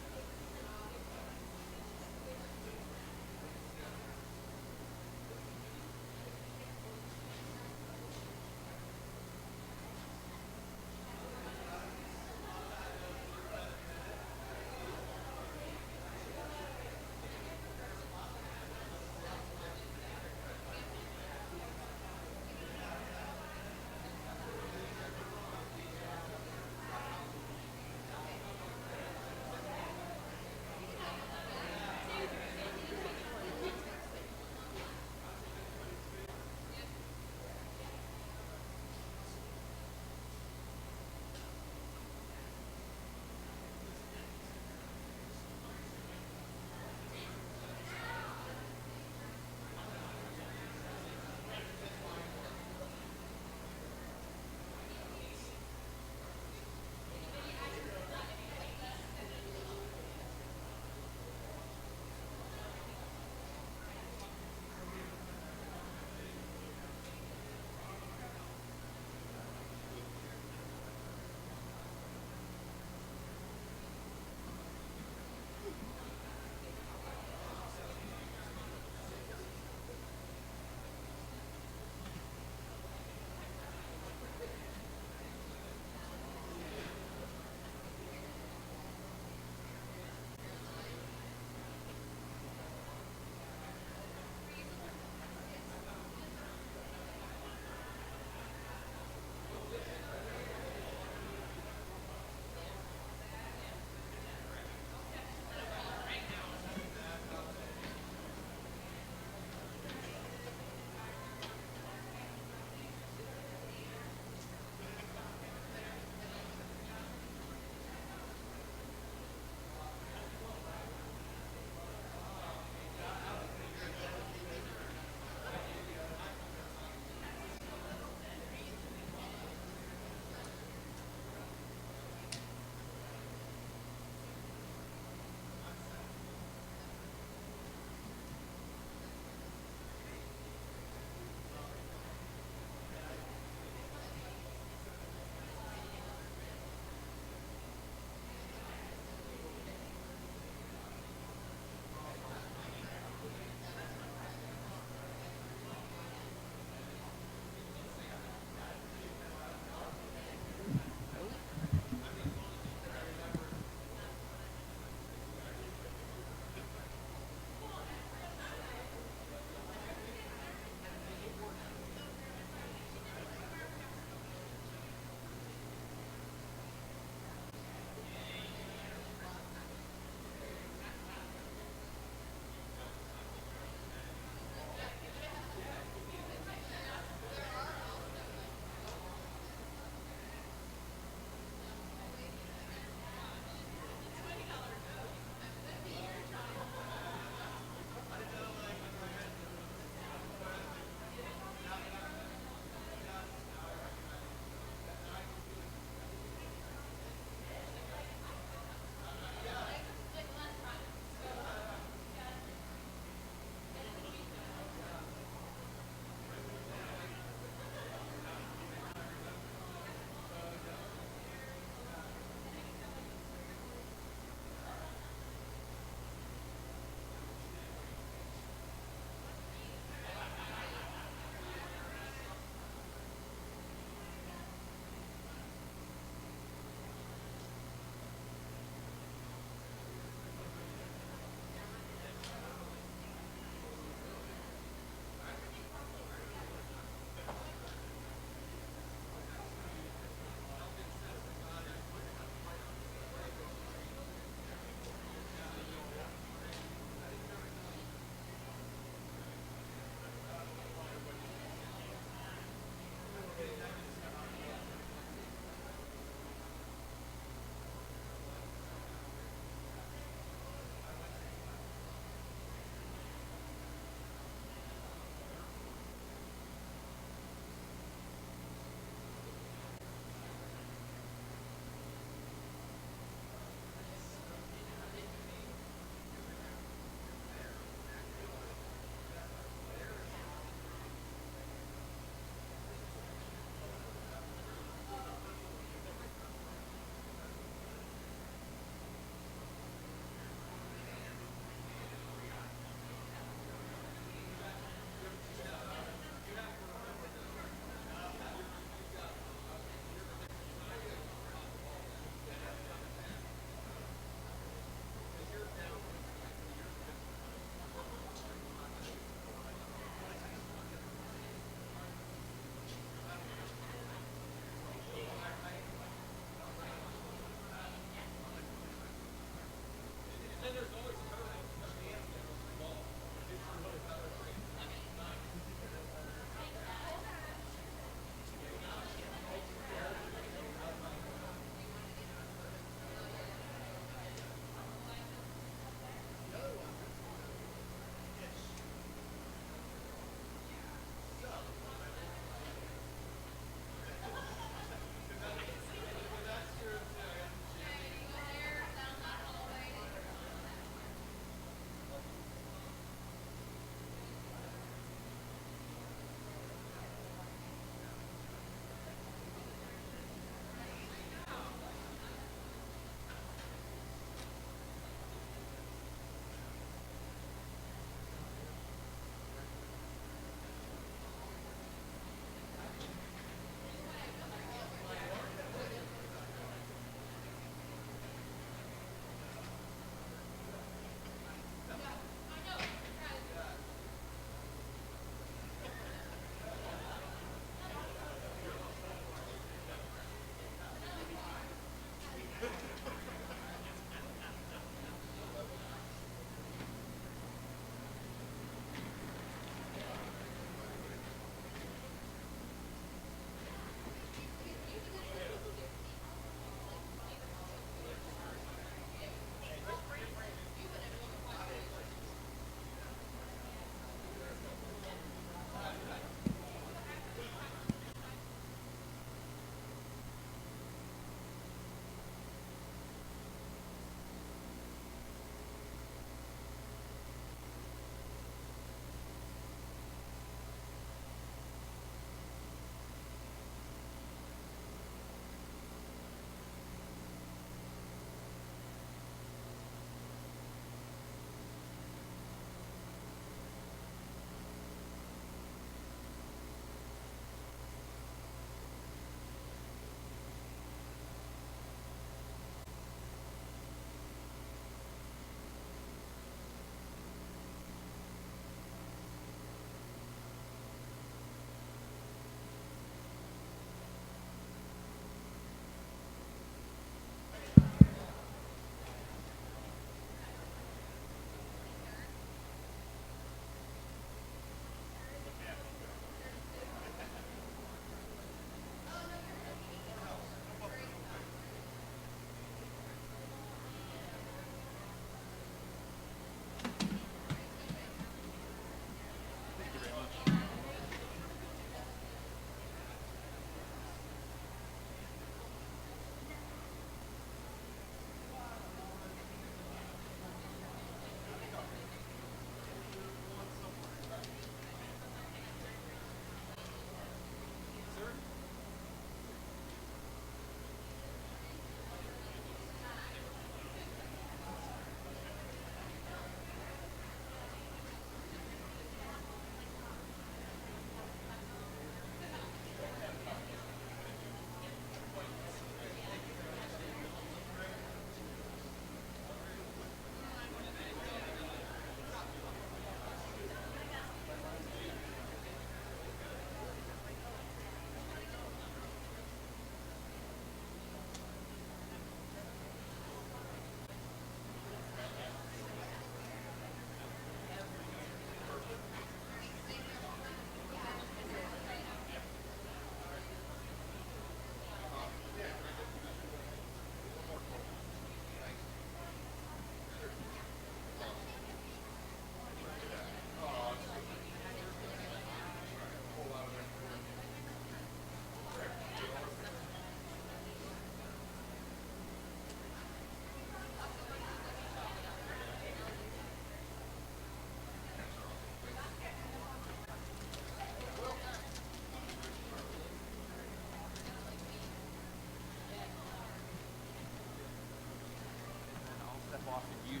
off, and you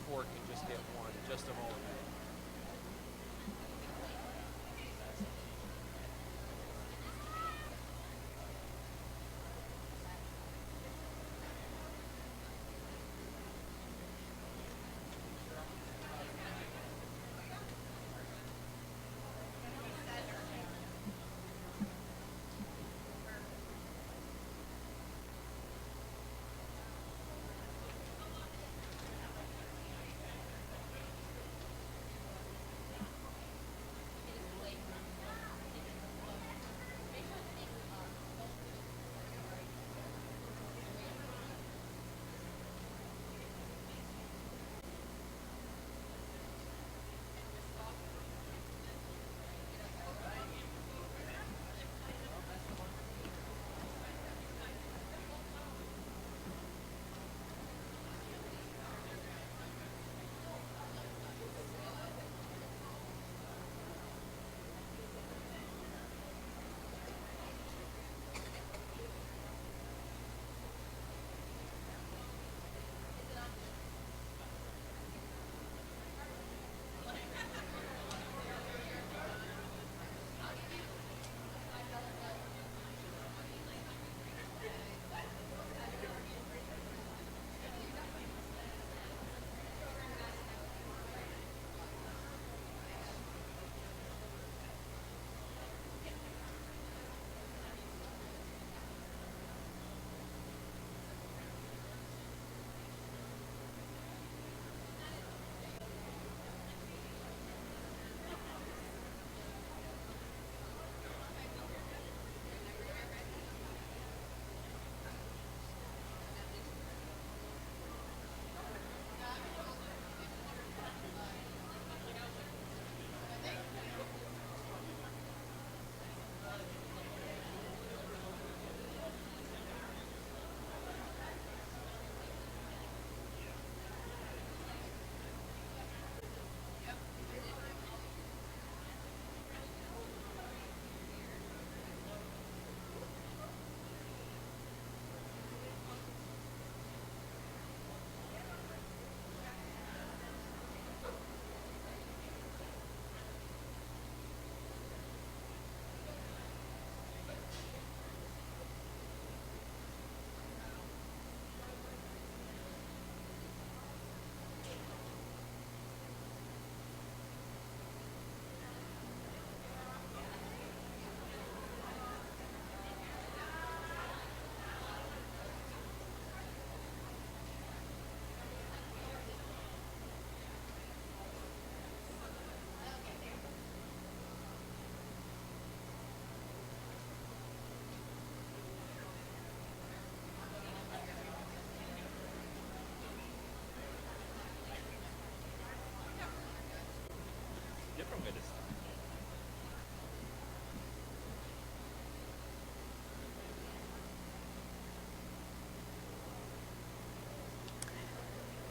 four can just get one, just of all of you.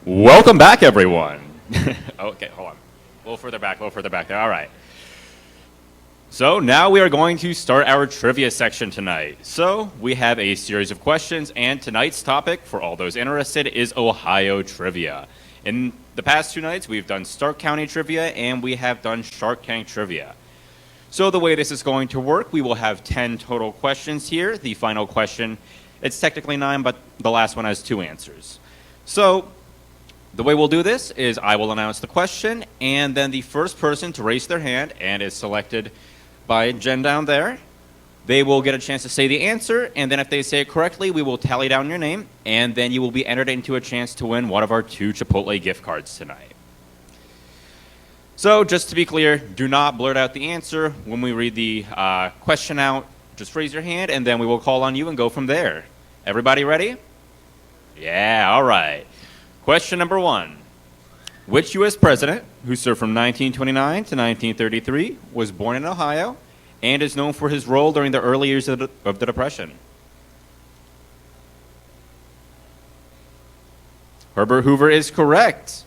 Welcome back, everyone. Okay, hold on. A little further back there. All right. So now we are going to start our trivia section tonight. So we have a series of questions, and tonight's topic, for all those interested, is Ohio trivia. In the past 2 nights, we've done Stark County trivia, and we have done Shark Tank trivia. So the way this is going to work, we will have 10 total questions here. The final question, it's technically 9, but the last one has 2 answers. So the way we'll do this is I will announce the question, and then the first person to raise their hand and is selected by Jen down there, they will get a chance to say the answer, and then if they say it correctly, we will tally down your name, and then you will be entered into a chance to win one of our 2 Chipotle gift cards tonight. So just to be clear, do not blurt out the answer. When we read the question out, just raise your hand, and then we will call on you and go from there. Everybody ready? Yeah, all right. Question number 1. Which U.S. president, who served from 1929 to 1933, was born in Ohio and is known for his role during the early years of the Depression? Herbert Hoover is correct.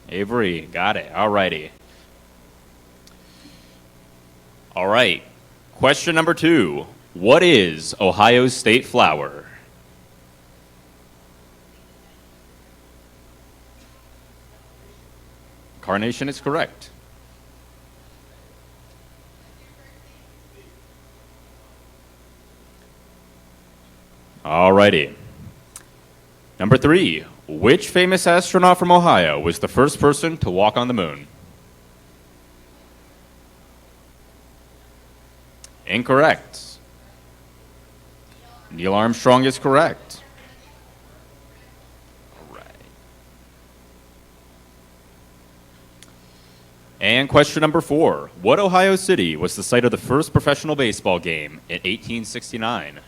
Avery, got it. All righty. All right. Question number 2. What is Ohio's state flower? Carnation is correct. Alrighty. Number 3. Which famous astronaut from Ohio was the first person to walk on the moon? Incorrect. Neil Armstrong is correct. All right. And question number 4. What Ohio city was the site of the first professional baseball game in 1869?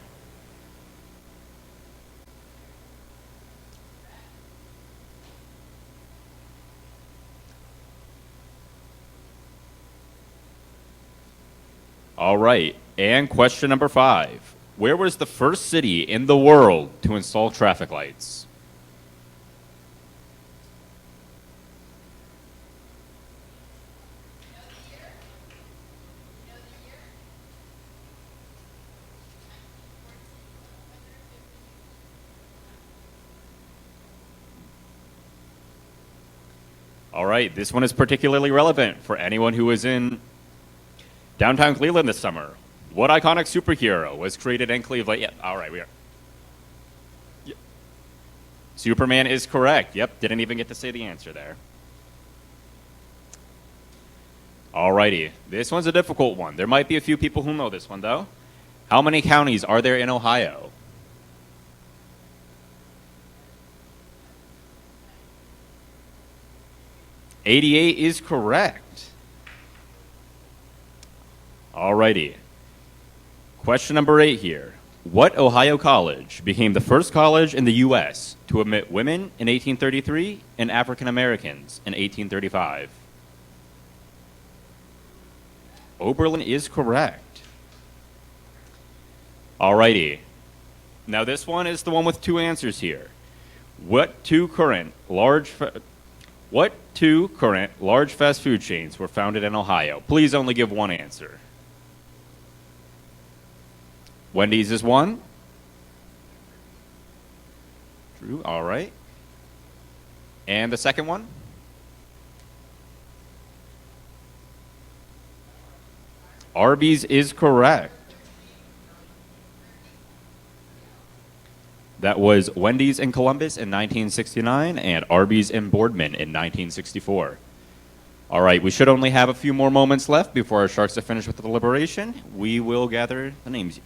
All right. And question number 5. Where was the first city in the world to install traffic lights? All right. This one is particularly relevant for anyone who was in downtown Cleveland this summer. What iconic superhero was created in Cleveland? Yeah, all right, we are. Yep. Superman is correct. Yep, didn't even get to say the answer there. Alrighty, this one's a difficult one. There might be a few people who know this one, though. How many counties are there in Ohio? $88 is correct. Alrighty. Question number 8 here. What Ohio college became the first college in the U.S. to admit women in 1833 and African Americans in 1835? Oberlin is correct. Alrighty. Now this one is the one with 2 answers here. What two current large fast food chains were founded in Ohio? Please only give one answer. Wendy's is one. Drew, all right. And the second one? Arby's is correct. That was Wendy's in Columbus in 1969 and Arby's in Boardman in 1964. All right, we should only have a few more moments left before our Sharks are finished with the deliberation. We will gather the names here.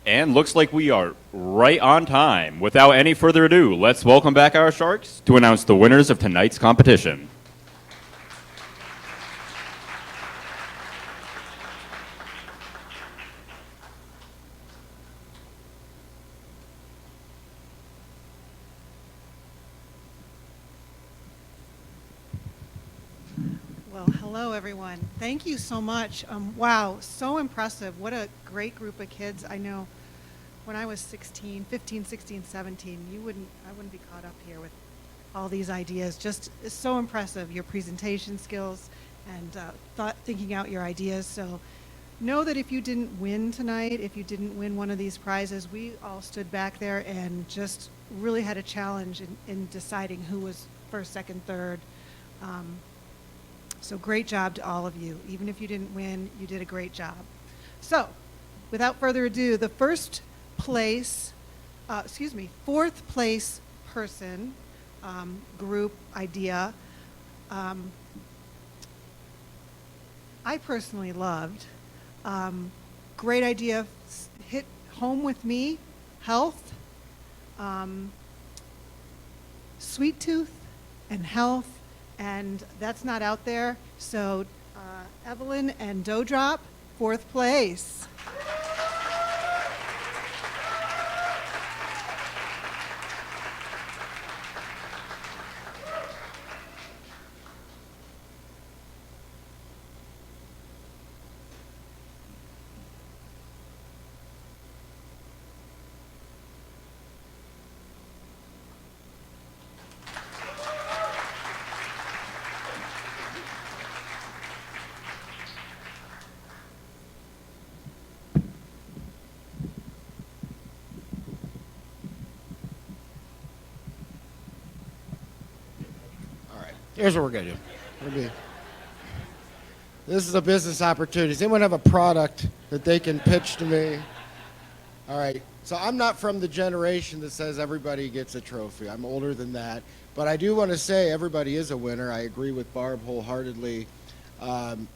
And looks like we are right on time. Without any further ado, let's welcome back our Sharks to announce the winners of tonight's competition. Well, hello, everyone. Thank you so much. Wow, so impressive. What a great group of kids. I know when I was 16, 15, 16, 17, I wouldn't be caught up here with all these ideas. Just it's so impressive, your presentation skills and thinking out your ideas. So know that if you didn't win tonight, if you didn't win one of these prizes, we all stood back there and just really had a challenge in deciding who was first, second, third. So great job to all of you. Even if you didn't win, you did a great job. So without further ado, the fourth place person, group idea, I personally loved. Great idea, hit home with me, health, sweet tooth and health and that's not out there. So Evelyn and Dough Drop, 4th place. Here's what we're going to do. This is a business opportunity. Does anyone have a product that they can pitch to me? All right. So I'm not from the generation that says everybody gets a trophy. I'm older than that. But I do want to say everybody is a winner. I agree with Barb wholeheartedly.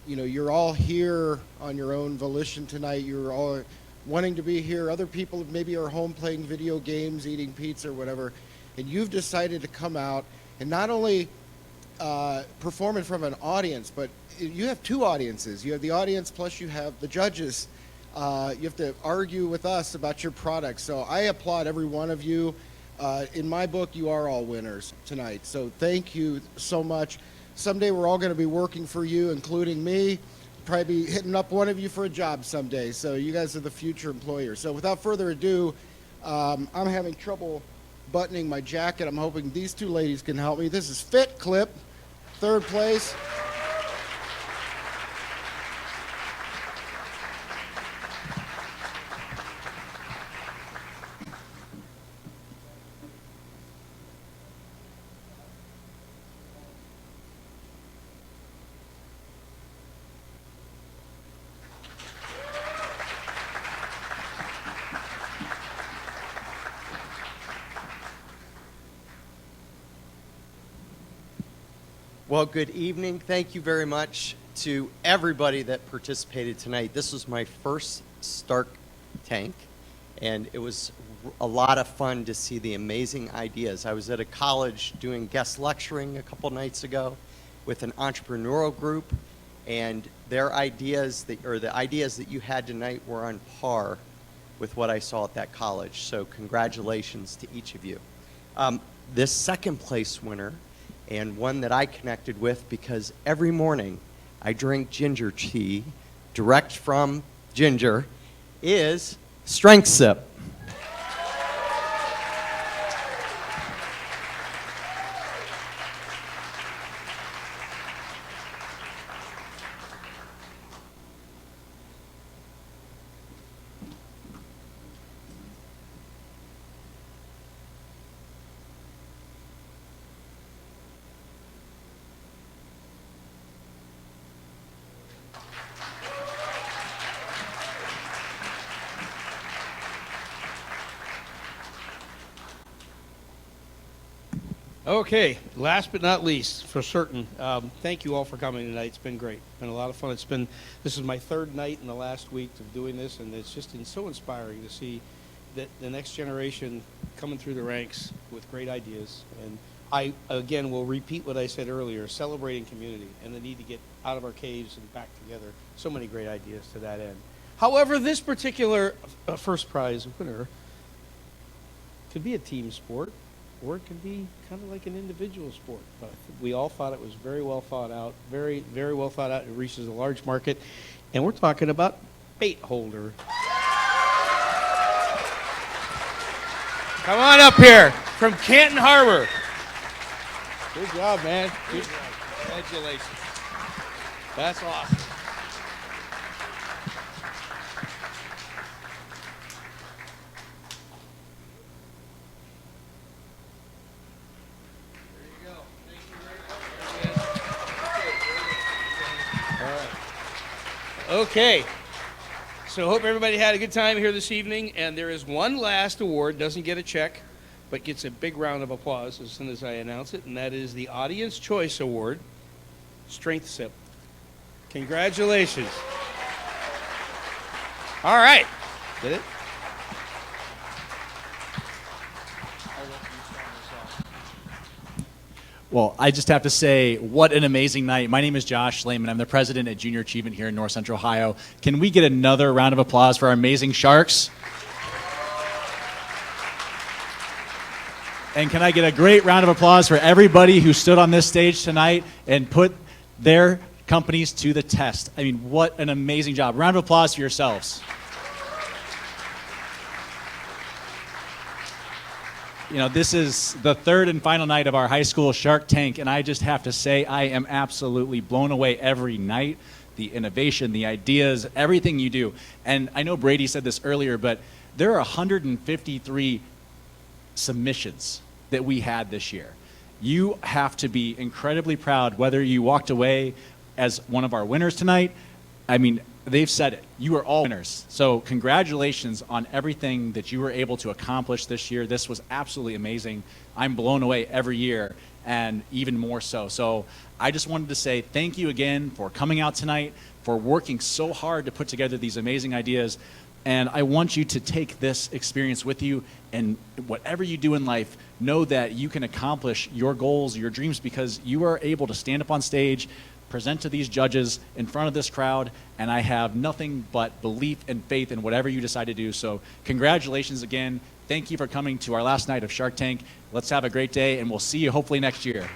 You're all here on your own volition tonight. You're all wanting to be here. Other people maybe are home playing video games, eating pizza or whatever. And you've decided to come out and not only perform in front of an audience, but you have two audiences. You have the audience plus you have the judges. You have to argue with us about your product. So I applaud every one of you. In my book, you are all winners tonight. So thank you so much. Someday we're all going to be working for you, including me. Probably be hitting up one of you for a job someday. So you guys are the future employers. So without further ado, I'm having trouble buttoning my jacket. I'm hoping these two ladies can help me. This is Fit Clip, 3rd place. Well, good evening. Thank you very much to everybody that participated tonight. This was my first Stark Tank, and it was a lot of fun to see the amazing ideas. I was at a college doing guest lecturing a couple nights ago with an entrepreneurial group, and their ideas, the ideas that you had tonight were on par with what I saw at that college. So congratulations to each of you. This 2nd place winner, and one that I connected with because every morning I drink ginger tea direct from ginger, is Strength Sip. Okay, last but not least, for certain, thank you all for coming tonight. It's been great. It's been a lot of fun. This is my 3rd night in the last week of doing this, and it's just been so inspiring to see that the next generation coming through the ranks with great ideas. And I, again, will repeat what I said earlier, celebrating community and the need to get out of our caves and back together. So many great ideas to that end. However, this particular first prize winner could be a team sport, or it can be kind of like an individual sport. But we all thought it was very well thought out, very, very well thought out. It reaches a large market, and we're talking about bait holder. Come on up here from Canton Harbor. Good job, man. Good job. Congratulations. That's awesome. Okay, so hope everybody had a good time here this evening, and there is one last award, doesn't get a check, but gets a big round of applause as soon as I announce it, and that is the Audience Choice Award, Strength Sip. Congratulations. All right. Did it? Well, I just have to say, what an amazing night. My name is Josh Lehman. I'm the president at Junior Achievement here in North Central Ohio. Can we get another round of applause for our amazing Sharks? And can I get a great round of applause for everybody who stood on this stage tonight and put their companies to the test? I mean, what an amazing job. Round of applause for yourselves. You know, this is the third and final night of our high school Shark Tank, and I just have to say I am absolutely blown away every night. The innovation, the ideas, everything you do. And I know Brady said this earlier, but there are 153 submissions that we had this year. You have to be incredibly proud whether you walked away as one of our winners tonight. I mean, they've said it. You are all winners. So congratulations on everything that you were able to accomplish this year. This was absolutely amazing. I'm blown away every year, and even more so. So I just wanted to say thank you again for coming out tonight, for working so hard to put together these amazing ideas. And I want you to take this experience with you, and whatever you do in life, know that you can accomplish your goals, your dreams, because you are able to stand up on stage, present to these judges in front of this crowd, and I have nothing but belief and faith in whatever you decide to do. So congratulations again. Thank you for coming to our last night of Shark Tank. Let's have a great day, and we'll see you hopefully next year.